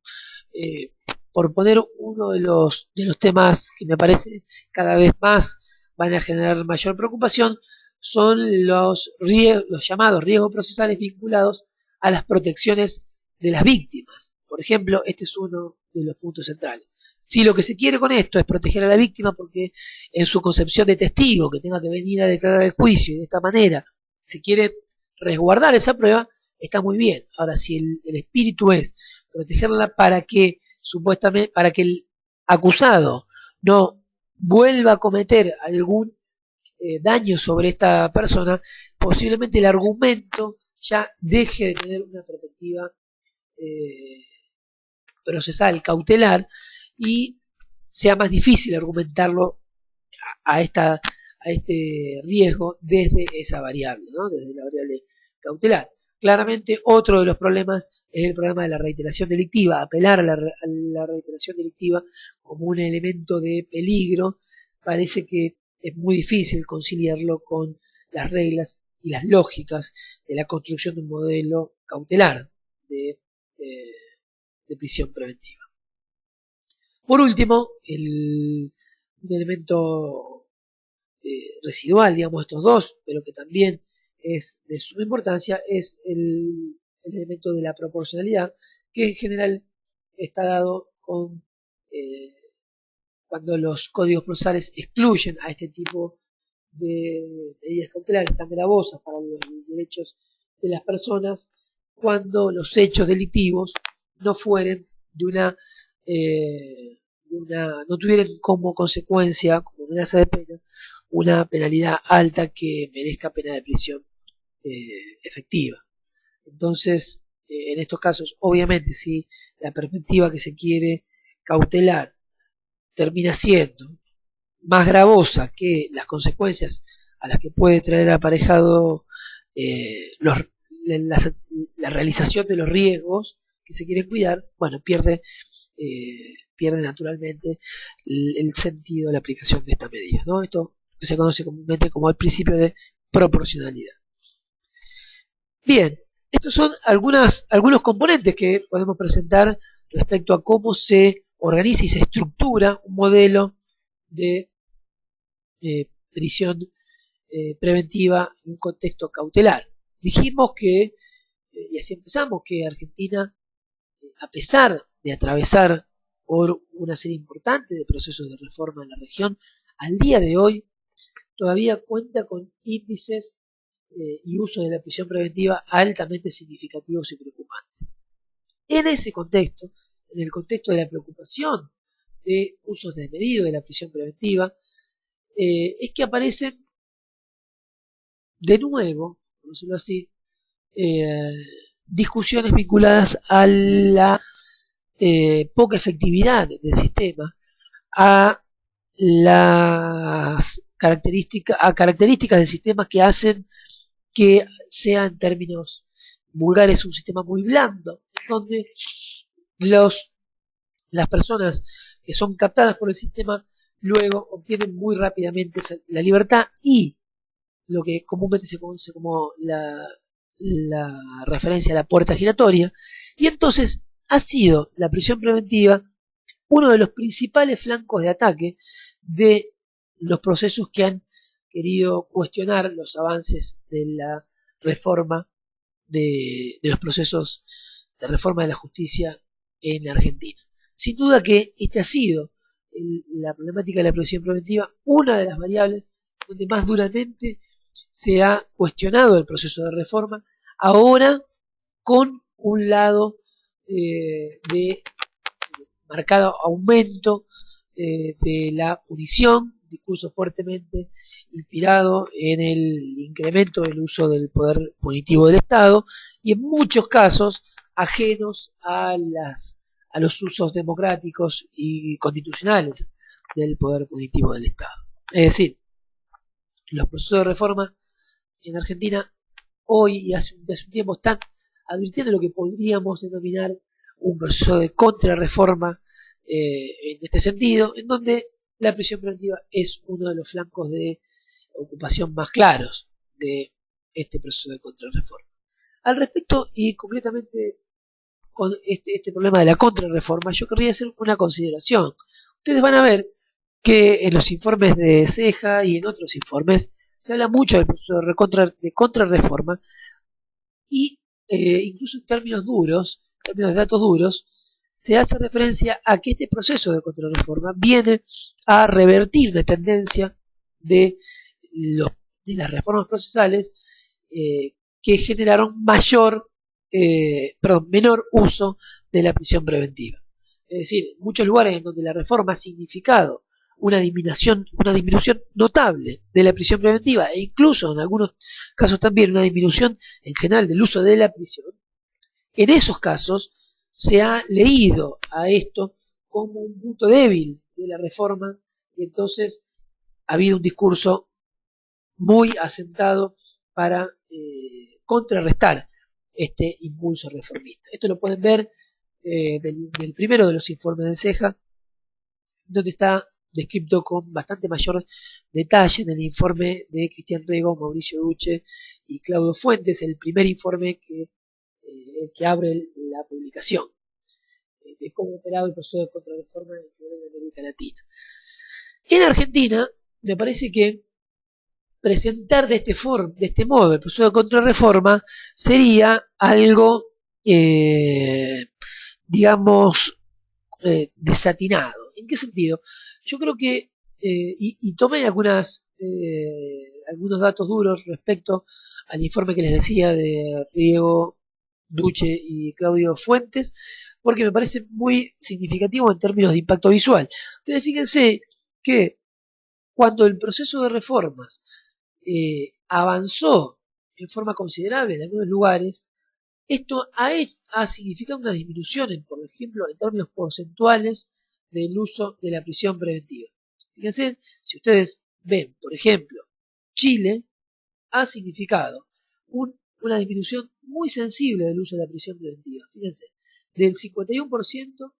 Por poner uno de los temas que me parece cada vez más van a generar mayor preocupación, son los llamados riesgos procesales vinculados a las protecciones de las víctimas. Por ejemplo, este es uno de los puntos centrales. Si lo que se quiere con esto es proteger a la víctima porque en su concepción de testigo que tenga que venir a declarar el juicio y de esta manera se quiere resguardar esa prueba, está muy bien. Ahora, si el espíritu es protegerla para que supuestamente para que el acusado no vuelva a cometer algún daño sobre esta persona, posiblemente el argumento ya deje de tener una perspectiva procesal, cautelar, y sea más difícil argumentarlo a este riesgo desde esa variable, ¿no? Desde la variable cautelar. Claramente otro de los problemas es el problema de la reiteración delictiva. Apelar a la reiteración delictiva como un elemento de peligro parece que es muy difícil conciliarlo con las reglas y las lógicas de la construcción de un modelo cautelar de prisión preventiva. Por último, un elemento residual, digamos, estos dos, pero que también es de suma importancia, es el elemento de la proporcionalidad, que en general está dado con cuando los códigos procesales excluyen a este tipo de medidas cautelares tan gravosas para los derechos de las personas, cuando los hechos delictivos no fueren no tuvieran como consecuencia, como amenaza de pena, una penalidad alta que merezca pena de prisión efectiva. Entonces, en estos casos, obviamente, si la perspectiva que se quiere cautelar termina siendo más gravosa que las consecuencias a las que puede traer aparejado la realización de los riesgos que se quieren cuidar, bueno, pierde naturalmente el sentido de la aplicación de esta medida, ¿no? Esto que se conoce comúnmente como el principio de proporcionalidad. Bien, estos son algunos componentes que podemos presentar respecto a cómo se organiza y se estructura un modelo de prisión preventiva en un contexto cautelar. Dijimos que, y así empezamos, que Argentina, a pesar de atravesar por una serie importante de procesos de reforma en la región, al día de hoy todavía cuenta con índices y uso de la prisión preventiva altamente significativos y preocupantes. En ese contexto, en el contexto de la preocupación de usos desmedidos de la prisión preventiva, es que aparecen de nuevo, por decirlo así, discusiones vinculadas a la poca efectividad del sistema, a las características del sistema que hacen que sea en términos vulgares un sistema muy blando, donde las personas que son captadas por el sistema luego obtienen muy rápidamente la libertad y lo que comúnmente se conoce como la referencia a la puerta giratoria, y entonces ha sido la prisión preventiva uno de los principales flancos de ataque de los procesos que han querido cuestionar los avances de la reforma de los procesos de reforma de la justicia en Argentina. Sin duda que esta ha sido la problemática de la prisión preventiva, una de las variables donde más duramente se ha cuestionado el proceso de reforma, ahora con un lado de marcado aumento de la punición, discurso fuertemente inspirado en el incremento del uso del poder punitivo del Estado y en muchos casos ajenos a los usos democráticos y constitucionales del poder punitivo del Estado. Es decir, los procesos de reforma en Argentina hoy y hace un tiempo están advirtiendo lo que podríamos denominar un proceso de contrarreforma en este sentido, en donde la prisión preventiva es uno de los flancos de ocupación más claros de este proceso de contrarreforma. Al respecto, y concretamente con este problema de la contrarreforma, yo querría hacer una consideración. Ustedes van a ver que en los informes de Ceja y en otros informes se habla mucho del proceso de contrarreforma y incluso en términos duros, en términos de datos duros, se hace referencia a que este proceso de contrarreforma viene a revertir la tendencia de, de las reformas procesales que generaron menor uso de la prisión preventiva. Es decir, en muchos lugares en donde la reforma ha significado una disminución notable de la prisión preventiva e incluso en algunos casos también una disminución en general del uso de la prisión, en esos casos se ha leído a esto como un punto débil de la reforma y entonces ha habido un discurso muy asentado para contrarrestar este impulso reformista. Esto lo pueden ver del primero de los informes de Ceja, donde está descrito con bastante mayor detalle en el informe de Cristian Rego, Mauricio Duche y Claudio Fuentes, el primer informe que abre la publicación de cómo operaba el proceso de contrarreforma en América Latina. En Argentina, me parece que presentar de este modo el proceso de contrarreforma sería algo, digamos, desatinado. ¿En qué sentido? Yo creo que, y tomé algunos datos duros respecto al informe que les decía de Riego, Duche y Claudio Fuentes, porque me parece muy significativo en términos de impacto visual. Ustedes fíjense que cuando el proceso de reformas avanzó en forma considerable en algunos lugares, esto ha significado una disminución, por ejemplo, en términos porcentuales del uso de la prisión preventiva. Fíjense, si ustedes ven, por ejemplo, Chile ha significado una disminución muy sensible del uso de la prisión preventiva. Fíjense, del 51%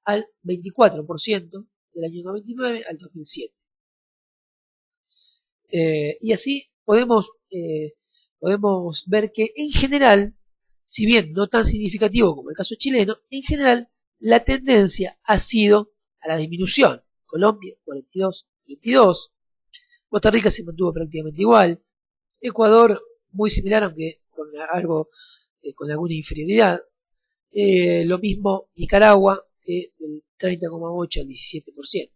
al 24% del año 99 al 2007. Y así podemos ver que en general, si bien no tan significativo como el caso chileno, en general la tendencia ha sido a la disminución. Colombia 42-32, Costa Rica se mantuvo prácticamente igual, Ecuador muy similar aunque con alguna inferioridad, lo mismo Nicaragua, del 30,8 al 17%.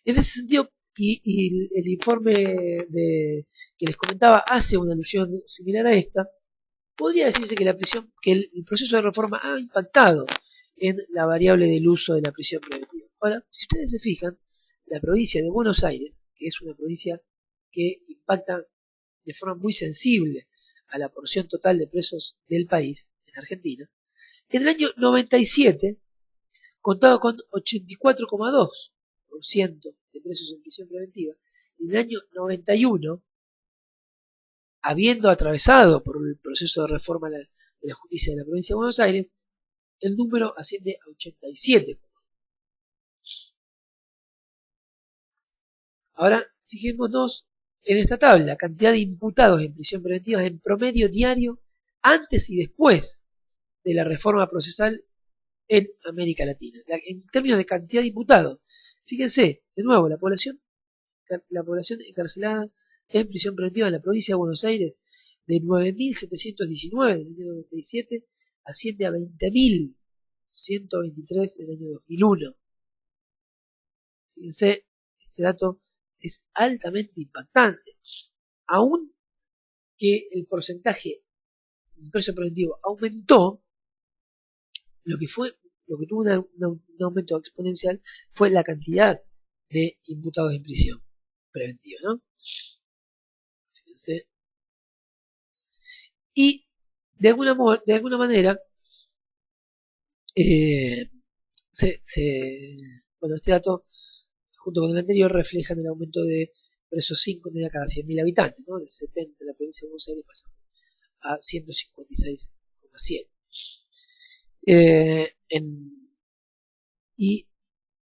En ese sentido, y el informe que les comentaba hace una alusión similar a esta. Podría decirse que el proceso de reforma ha impactado en la variable del uso de la prisión preventiva. Ahora, si ustedes se fijan, la provincia de Buenos Aires, que es una provincia que impacta de forma muy sensible a la porción total de presos del país, en Argentina, en el año 97 contaba con 84,2% de presos en prisión preventiva, y en el año 91, habiendo atravesado por el proceso de reforma de la justicia de la provincia de Buenos Aires, el número asciende a 87. Ahora, fijémonos en esta tabla, cantidad de imputados en prisión preventiva en promedio diario antes y después de la reforma procesal en América Latina. En términos de cantidad de imputados, fíjense, de nuevo, la población encarcelada en prisión preventiva en la provincia de Buenos Aires de 9.719 en el año 97 asciende a 20.123 en el año 2001. Fíjense, este dato es altamente impactante. Aún que el porcentaje de preso preventivo aumentó, lo que tuvo un aumento exponencial fue la cantidad de imputados en prisión preventiva, ¿no? Fíjense. Y de alguna manera bueno, este dato junto con el anterior reflejan el aumento de presos sin condena cada 100.000 habitantes, ¿no? De 70 en la provincia de Buenos Aires pasamos a 156,7. Y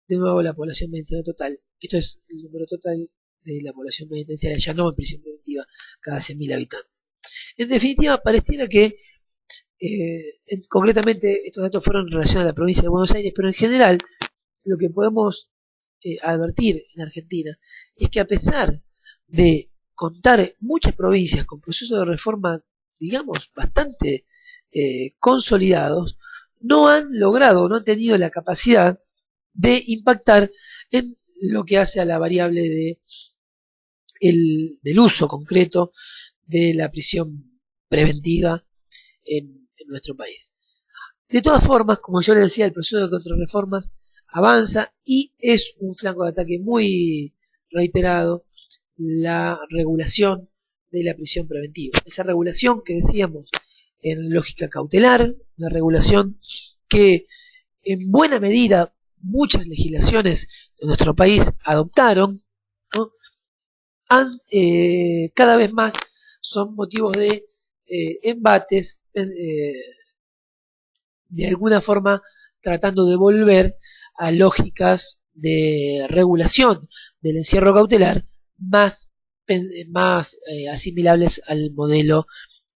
de nuevo la población penitenciaria total, esto es el número total de la población penitenciaria ya no en prisión preventiva cada 100.000 habitantes. En definitiva, pareciera que concretamente estos datos fueron en relación a la provincia de Buenos Aires, pero en general lo que podemos advertir en Argentina es que a pesar de contar muchas provincias con procesos de reforma, digamos, bastante consolidados, no han logrado, no han tenido la capacidad de impactar en lo que hace a la variable del uso concreto de la prisión preventiva en nuestro país. De todas formas, como yo les decía, el proceso de contrarreformas avanza y es un flanco de ataque muy reiterado la regulación de la prisión preventiva. Esa regulación que decíamos en lógica cautelar, una regulación que en buena medida muchas legislaciones de nuestro país adoptaron, ¿no? Cada vez más son motivos de embates, de alguna forma tratando de volver a lógicas de regulación del encierro cautelar más asimilables al modelo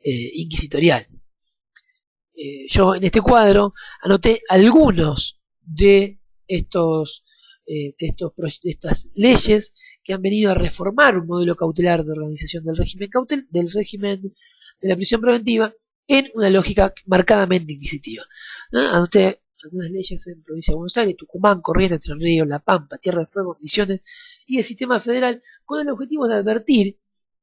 inquisitorial. Yo en este cuadro anoté algunos de estas leyes que han venido a reformar un modelo cautelar de organización del régimen de la prisión preventiva en una lógica marcadamente inquisitiva. Anoté algunas leyes en provincia de Buenos Aires, Tucumán, Corrientes, Entre Ríos, La Pampa, Tierra del Fuego, Misiones y el sistema federal, con el objetivo de advertir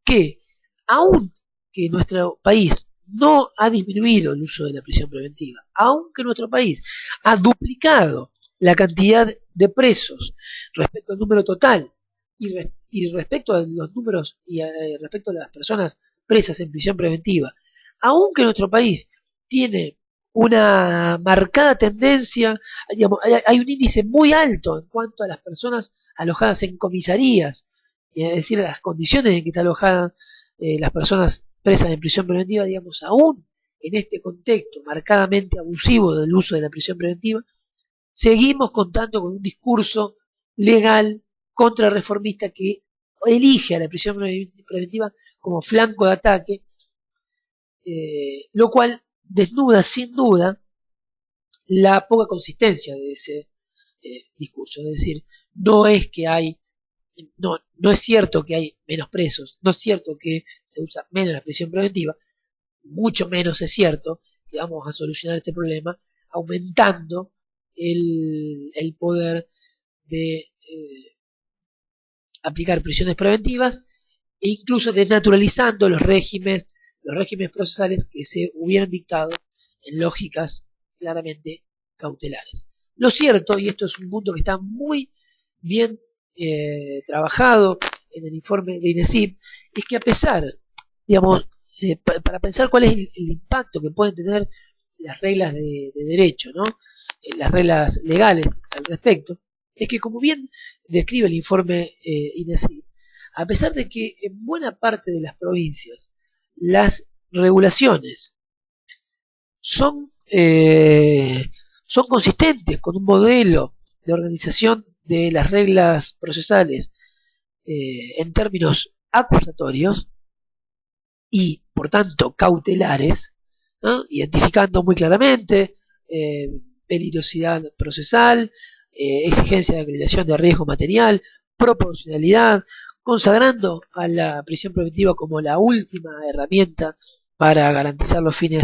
que, aun que nuestro país no ha disminuido el uso de la prisión preventiva, aunque nuestro país ha duplicado la cantidad de presos respecto al número total y respecto a los números y respecto a las personas presas en prisión preventiva, aunque nuestro país tiene una marcada tendencia, digamos, hay un índice muy alto en cuanto a las personas alojadas en comisarías, es decir, las condiciones en que están alojadas las personas presas en prisión preventiva, digamos, aún en este contexto marcadamente abusivo del uso de la prisión preventiva, seguimos contando con un discurso legal contrarreformista que elige a la prisión preventiva como flanco de ataque, lo cual desnuda sin duda la poca consistencia de ese discurso. Es decir, no es que no es cierto que hay menos presos, no es cierto que se usa menos la prisión preventiva, mucho menos es cierto que vamos a solucionar este problema aumentando el poder de aplicar prisiones preventivas e incluso desnaturalizando los regímenes procesales que se hubieran dictado en lógicas claramente cautelares. Lo cierto, y esto es un punto que está muy bien trabajado en el informe de INESIP, es que a pesar, digamos, para pensar cuál es el impacto que pueden tener las reglas de derecho, ¿no? Las reglas legales al respecto, es que como bien describe el informe INESIP, a pesar de que en buena parte de las provincias las regulaciones son consistentes con un modelo de organización de las reglas procesales en términos acusatorios y por tanto cautelares, ¿no? Identificando muy claramente peligrosidad procesal, exigencia de acreditación de riesgo material, proporcionalidad, consagrando a la prisión preventiva como la última herramienta para garantizar los fines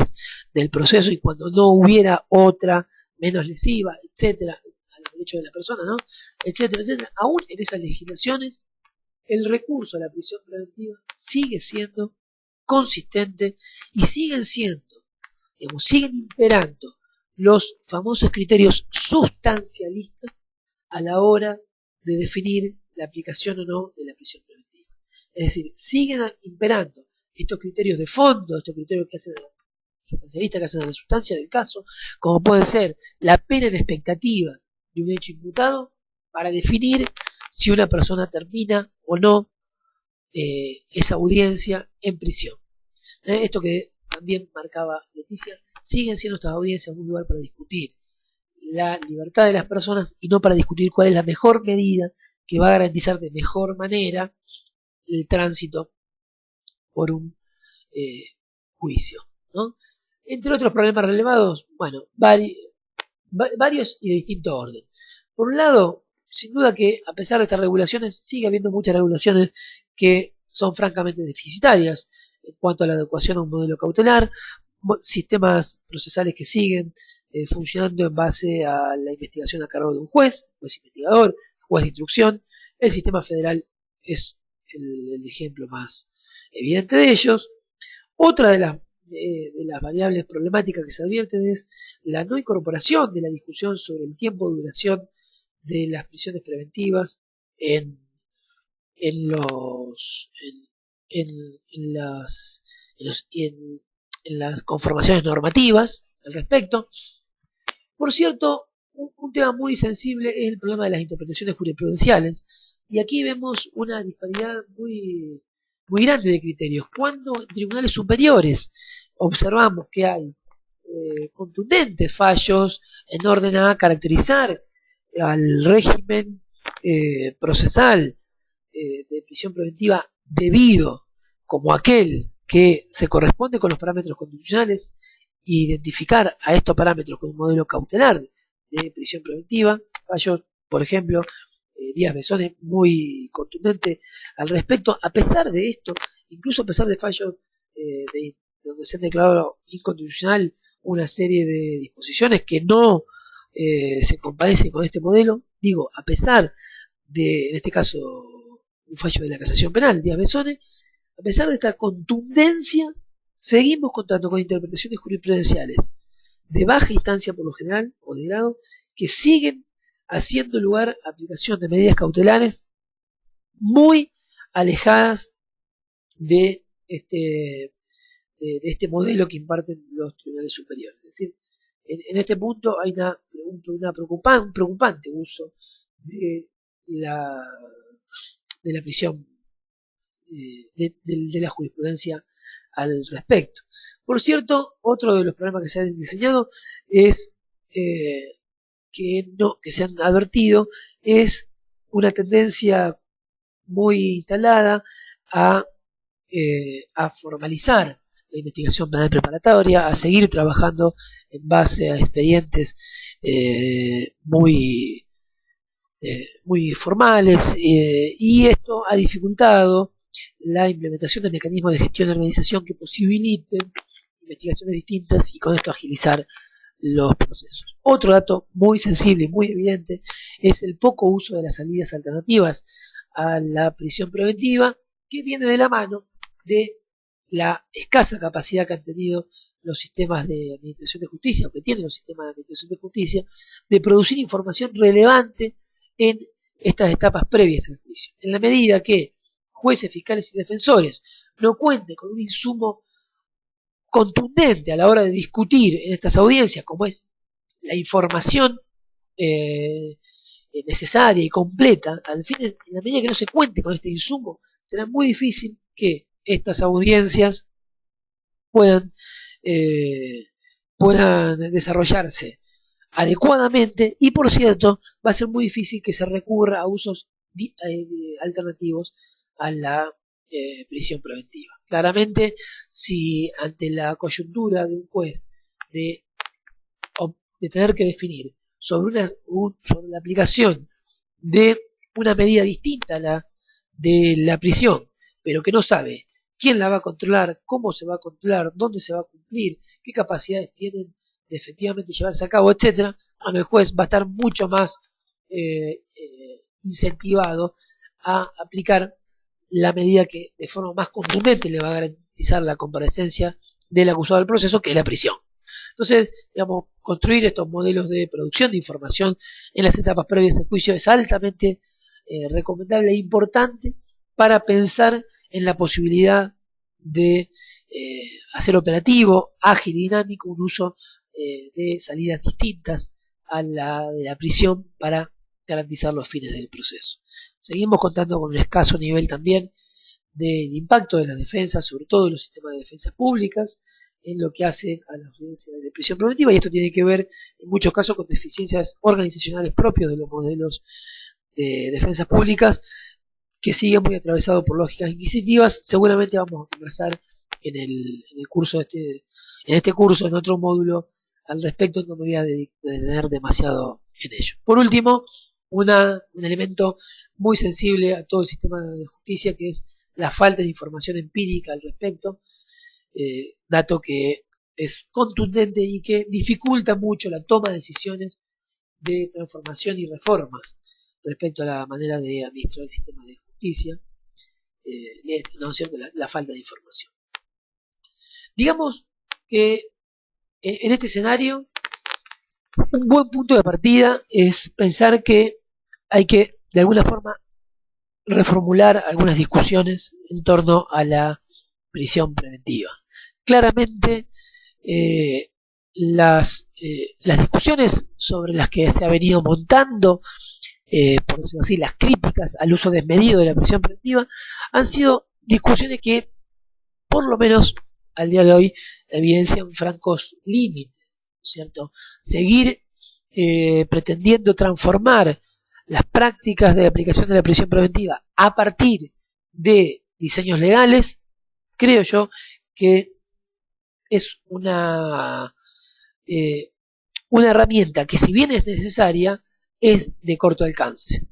del proceso y cuando no hubiera otra menos lesiva, etcétera, a los derechos de la persona, ¿no? Etcétera, etcétera. Aún en esas legislaciones, el recurso a la prisión preventiva sigue siendo consistente y siguen imperando los famosos criterios sustancialistas a la hora de definir la aplicación o no de la prisión preventiva. Es decir, siguen imperando estos criterios de fondo, estos criterios que hacen sustancialistas, que hacen a la sustancia del caso, como puede ser la pena en expectativa de un hecho imputado, para definir si una persona termina o no esa audiencia en prisión. Esto que también marcaba Leticia, siguen siendo estas audiencias un lugar para discutir la libertad de las personas y no para discutir cuál es la mejor medida que va a garantizar de mejor manera el tránsito por un juicio, ¿no? Entre otros problemas relevados, bueno, varios y de distinto orden. Por un lado, sin duda que a pesar de estas regulaciones, sigue habiendo muchas regulaciones que son francamente deficitarias en cuanto a la adecuación a un modelo cautelar, sistemas procesales que siguen funcionando en base a la investigación a cargo de un juez investigador, juez de instrucción. El sistema federal es el ejemplo más evidente de ellos. Otra de las variables problemáticas que se advierten es la no incorporación de la discusión sobre el tiempo de duración de las prisiones preventivas en las conformaciones normativas al respecto. Por cierto, un tema muy sensible es el problema de las interpretaciones jurisprudenciales, y aquí vemos una disparidad muy grande de criterios. Cuando en tribunales superiores observamos que hay contundentes fallos en orden a caracterizar al régimen procesal de prisión preventiva debido como aquel que se corresponde con los parámetros constitucionales, e identificar a estos parámetros con un modelo cautelar de prisión preventiva. Fallos, por ejemplo, Díaz Besone muy contundente al respecto. A pesar de esto, incluso a pesar de fallos donde se han declarado inconstitucional una serie de disposiciones que no se compadecen con este modelo, digo, a pesar de, en este caso, un fallo de la casación penal, Díaz Besone, a pesar de esta contundencia, seguimos contando con interpretaciones jurisprudenciales de baja instancia por lo general, o de grado, que siguen haciendo lugar a aplicación de medidas cautelares muy alejadas de este modelo que imparten los tribunales superiores. Es decir, en este punto hay un preocupante uso de la prisión, de la jurisprudencia al respecto. Por cierto, otro de los problemas que se han diseñado es que se han advertido es una tendencia muy instalada a formalizar la investigación penal preparatoria, a seguir trabajando en base a expedientes muy formales, y esto ha dificultado la implementación de mecanismos de gestión y organización que posibiliten investigaciones distintas y con esto agilizar los procesos. Otro dato muy sensible y muy evidente es el poco uso de las salidas alternativas a la prisión preventiva, que viene de la mano de la escasa capacidad que han tenido los sistemas de administración de justicia, o que tienen los sistemas de administración de justicia, de producir información relevante en estas etapas previas al juicio. En la medida que jueces, fiscales y defensores no cuenten con un insumo contundente a la hora de discutir en estas audiencias, como es la información necesaria y completa, al fin, en la medida que no se cuente con este insumo, será muy difícil que estas audiencias puedan, puedan desarrollarse adecuadamente, y por cierto va a ser muy difícil que se recurra a usos alternativos a la prisión preventiva. Claramente, si ante la coyuntura de un juez de tener que definir sobre la aplicación de una medida distinta a la de la prisión, pero que no sabe quién la va a controlar, cómo se va a controlar, dónde se va a cumplir, qué capacidades tienen de efectivamente llevarse a cabo, etcétera, bueno, el juez va a estar mucho más incentivado a aplicar la medida que de forma más contundente le va a garantizar la comparecencia del acusado del proceso, que es la prisión. Entonces, digamos, construir estos modelos de producción de información en las etapas previas del juicio es altamente recomendable e importante para pensar en la posibilidad de hacer operativo, ágil y dinámico un uso de salidas distintas a la de la prisión para garantizar los fines del proceso. Seguimos contando con un escaso nivel también del impacto de las defensas, sobre todo en los sistemas de defensas públicas, en lo que hace a las audiencias de prisión preventiva, y esto tiene que ver en muchos casos con deficiencias organizacionales propios de los modelos de defensas públicas, que siguen muy atravesados por lógicas inquisitivas. Seguramente vamos a conversar en el curso en este curso, en otro módulo al respecto, no me voy a detener demasiado en ello. Por último, un elemento muy sensible a todo el sistema de justicia, que es la falta de información empírica al respecto, dato que es contundente y que dificulta mucho la toma de decisiones de transformación y reformas respecto a la manera de administrar el sistema de justicia, ¿no es cierto? La falta de información. Digamos que en este escenario un buen punto de partida es pensar que hay que de alguna forma reformular algunas discusiones en torno a la prisión preventiva. Claramente las discusiones sobre las que se ha venido montando, por decirlo así, las críticas al uso desmedido de la prisión preventiva, han sido discusiones que, por lo menos al día de hoy, evidencian francos límites, ¿cierto? Seguir pretendiendo transformar las prácticas de aplicación de la prisión preventiva a partir de diseños legales, creo yo que es una herramienta que, si bien es necesaria, es de corto alcance.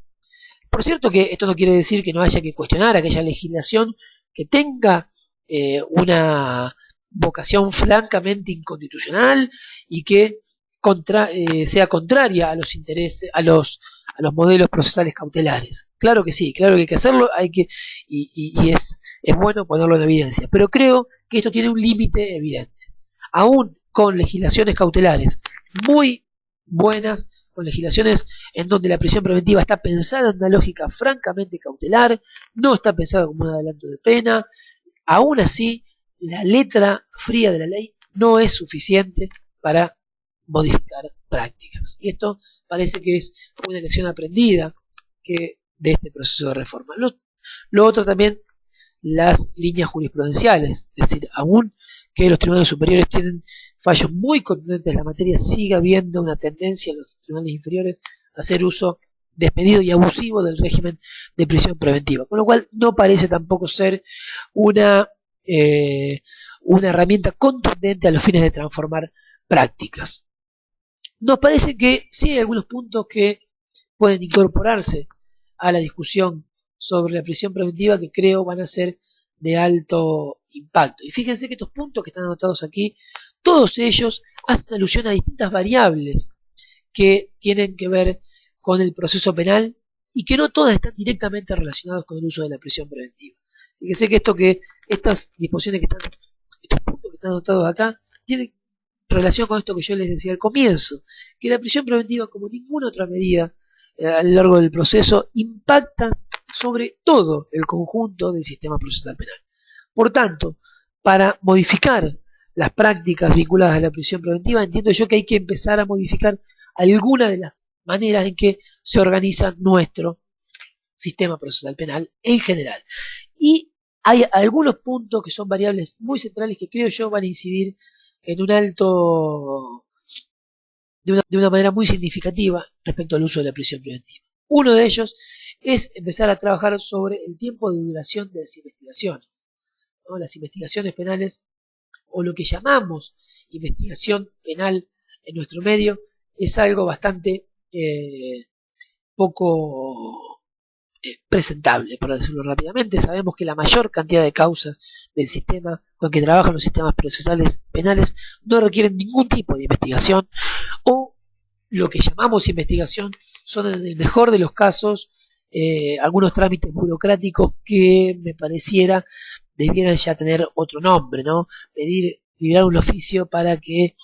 Por cierto que esto no quiere decir que no haya que cuestionar aquella legislación que tenga una vocación francamente inconstitucional y que sea contraria a los intereses, a los modelos procesales cautelares. Claro que sí, claro que hay que hacerlo, y es bueno ponerlo en evidencia, pero creo que esto tiene un límite evidente. Aún con legislaciones cautelares muy buenas, con legislaciones en donde la prisión preventiva está pensada en una lógica francamente cautelar, no está pensada como un adelanto de pena, aún así la letra fría de la ley no es suficiente para modificar prácticas. Y esto parece que es una lección aprendida de este proceso de reforma. Lo otro también, las líneas jurisprudenciales, es decir, aún que los tribunales superiores tienen fallos muy contundentes en la materia, sigue habiendo una tendencia en los tribunales inferiores a hacer uso desmedido y abusivo del régimen de prisión preventiva, con lo cual no parece tampoco ser una herramienta contundente a los fines de transformar prácticas. Nos parece que sí hay algunos puntos que pueden incorporarse a la discusión sobre la prisión preventiva que creo van a ser de alto impacto. Y fíjense que estos puntos que están anotados aquí, todos ellos hacen alusión a distintas variables que tienen que ver con el proceso penal y que no todas están directamente relacionadas con el uso de la prisión preventiva. Fíjese que estas disposiciones que están, estos puntos que están anotados acá, tienen relación con esto que yo les decía al comienzo, que la prisión preventiva, como ninguna otra medida a lo largo del proceso, impacta sobre todo el conjunto del sistema procesal penal. Por tanto, para modificar las prácticas vinculadas a la prisión preventiva, entiendo yo que hay que empezar a modificar algunas de las maneras en que se organiza nuestro sistema procesal penal en general. Y hay algunos puntos que son variables muy centrales que creo yo van a incidir en un alto, de una manera muy significativa respecto al uso de la prisión preventiva. Uno de ellos es empezar a trabajar sobre el tiempo de duración de las investigaciones, ¿no? Las investigaciones penales, o lo que llamamos investigación penal en nuestro medio, es algo bastante poco presentable, para decirlo rápidamente. Sabemos que la mayor cantidad de causas del sistema con que trabajan los sistemas procesales penales no requieren ningún tipo de investigación, o lo que llamamos investigación son, en el mejor de los casos, algunos trámites burocráticos que me pareciera debieran ya tener otro nombre, ¿no? Liberar un oficio eh,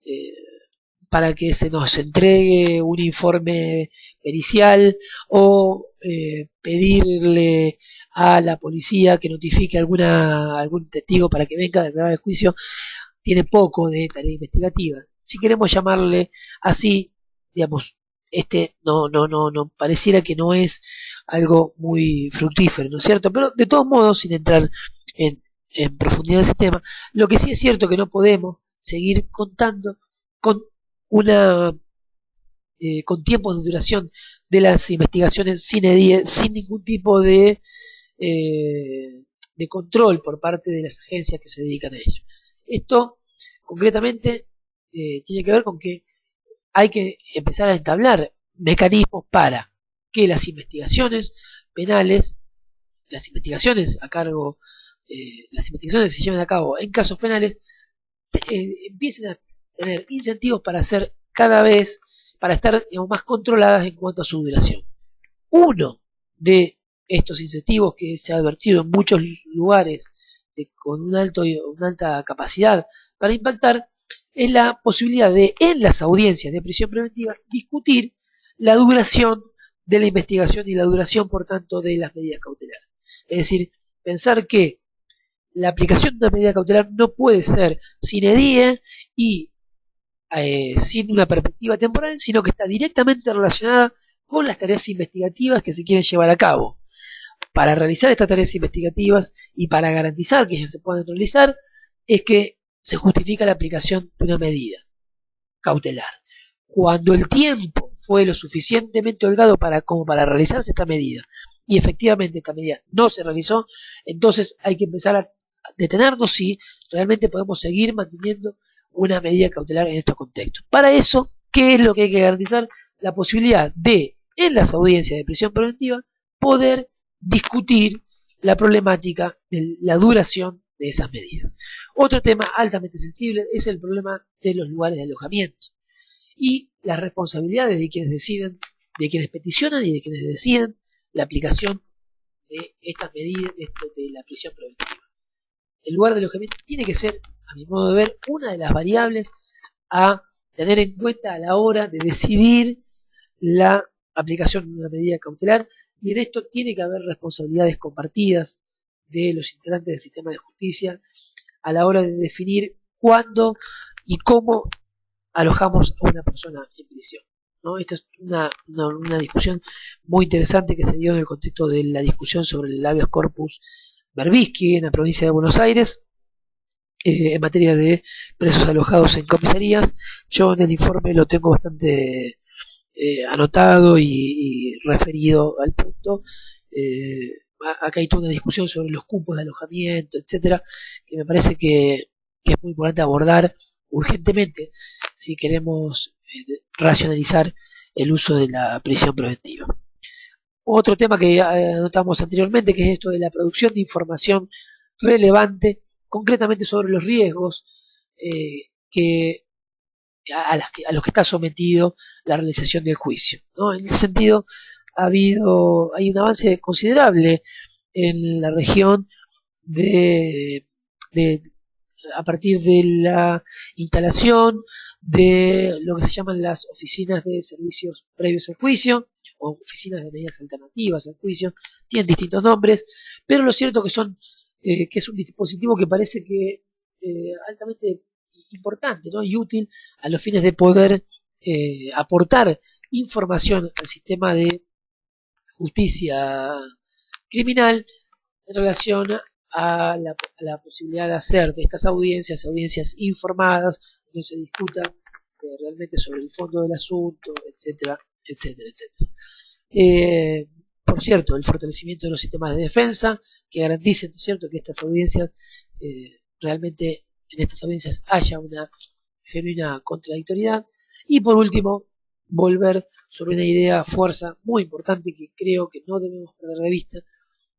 eh, para que se nos entregue un informe pericial, o pedirle a la policía que notifique algún testigo para que venga a declarar el juicio, tiene poco de tarea investigativa. Si queremos llamarle así, digamos, no pareciera que no es algo muy fructífero, ¿no es cierto? Pero de todos modos, sin entrar en profundidad de ese tema, lo que sí es cierto que no podemos seguir contando con una con tiempos de duración de las investigaciones sin ningún tipo de control por parte de las agencias que se dedican a ello. Esto concretamente tiene que ver con que hay que empezar a entablar mecanismos para que las investigaciones penales, las investigaciones las investigaciones que se lleven a cabo en casos penales, empiecen a tener incentivos para para estar, digamos, más controladas en cuanto a su duración. Uno de estos incentivos que se ha advertido en muchos lugares con una alta capacidad para impactar es la posibilidad de, en las audiencias de prisión preventiva, discutir la duración de la investigación y la duración, por tanto, de las medidas cautelares. Es decir, pensar que la aplicación de una medida cautelar no puede ser sine die y sin una perspectiva temporal, sino que está directamente relacionada con las tareas investigativas que se quieren llevar a cabo. Para realizar estas tareas investigativas y para garantizar que ellas se puedan realizar, es que se justifica la aplicación de una medida cautelar. Cuando el tiempo fue lo suficientemente holgado como para realizarse esta medida, y efectivamente esta medida no se realizó, entonces hay que empezar a detenernos si realmente podemos seguir manteniendo una medida cautelar en estos contextos. Para eso, ¿qué es lo que hay que garantizar? La posibilidad de, en las audiencias de prisión preventiva, poder discutir la problemática de la duración de esas medidas. Otro tema altamente sensible es el problema de los lugares de alojamiento y las responsabilidades de quienes deciden, de quienes peticionan y de quienes deciden la aplicación de estas medidas de la prisión preventiva. El lugar de alojamiento tiene que ser, a mi modo de ver, una de las variables a tener en cuenta a la hora de decidir la aplicación de una medida cautelar, y en esto tiene que haber responsabilidades compartidas de los integrantes del sistema de justicia a la hora de definir cuándo y cómo alojamos a una persona en prisión, ¿no? Esta es una discusión muy interesante que se dio en el contexto de la discusión sobre el habeas corpus Berbisky en la provincia de Buenos Aires, en materia de presos alojados en comisarías. Yo en el informe lo tengo bastante anotado y referido al punto. Acá hay toda una discusión sobre los cupos de alojamiento, etcétera, que me parece que es muy importante abordar urgentemente si queremos racionalizar el uso de la prisión preventiva. Otro tema que anotamos anteriormente, que es esto de la producción de información relevante, concretamente sobre los riesgos que a los que está sometido la realización del juicio, ¿no? En ese sentido, hay un avance considerable en la región de a partir de la instalación de lo que se llaman las oficinas de servicios previos al juicio, o oficinas de medidas alternativas al juicio, tienen distintos nombres, pero lo cierto que es un dispositivo que parece que altamente importante, ¿no? Y útil a los fines de poder aportar información al sistema de justicia criminal en relación a la posibilidad de hacer de estas audiencias informadas, donde se discuta realmente sobre el fondo del asunto, etcétera, etcétera, etcétera. Por cierto, el fortalecimiento de los sistemas de defensa que garanticen, ¿no es cierto?, que estas audiencias realmente en estas audiencias haya una genuina contradictoriedad. Y por último, volver sobre una idea fuerza muy importante que creo que no debemos perder de vista,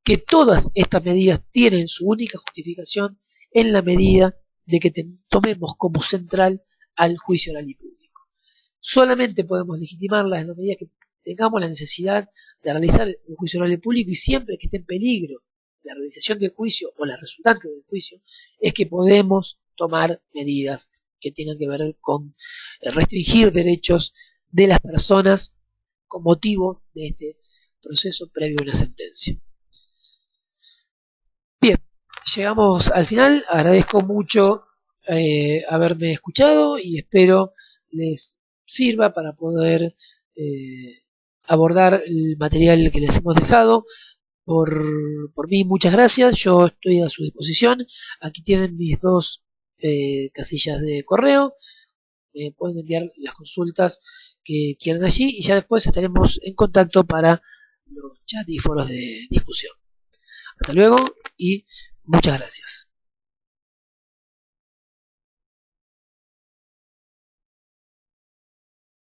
que todas estas medidas tienen su única justificación en la medida de que tomemos como central al juicio oral y público. Solamente podemos legitimarlas en la medida que tengamos la necesidad de realizar un juicio oral y público, y siempre que esté en peligro la realización del juicio o la resultante del juicio, es que podemos tomar medidas que tengan que ver con restringir derechos de las personas con motivo de este proceso previo a una sentencia. Bien, llegamos al final. Agradezco mucho haberme escuchado y espero les sirva para poder abordar el material que les hemos dejado. Por mí, muchas gracias. Yo estoy a su disposición. Aquí tienen mis dos casillas de correo. Pueden enviar las consultas que quieran allí y ya después estaremos en contacto para los chats y foros de discusión. Hasta luego y muchas gracias.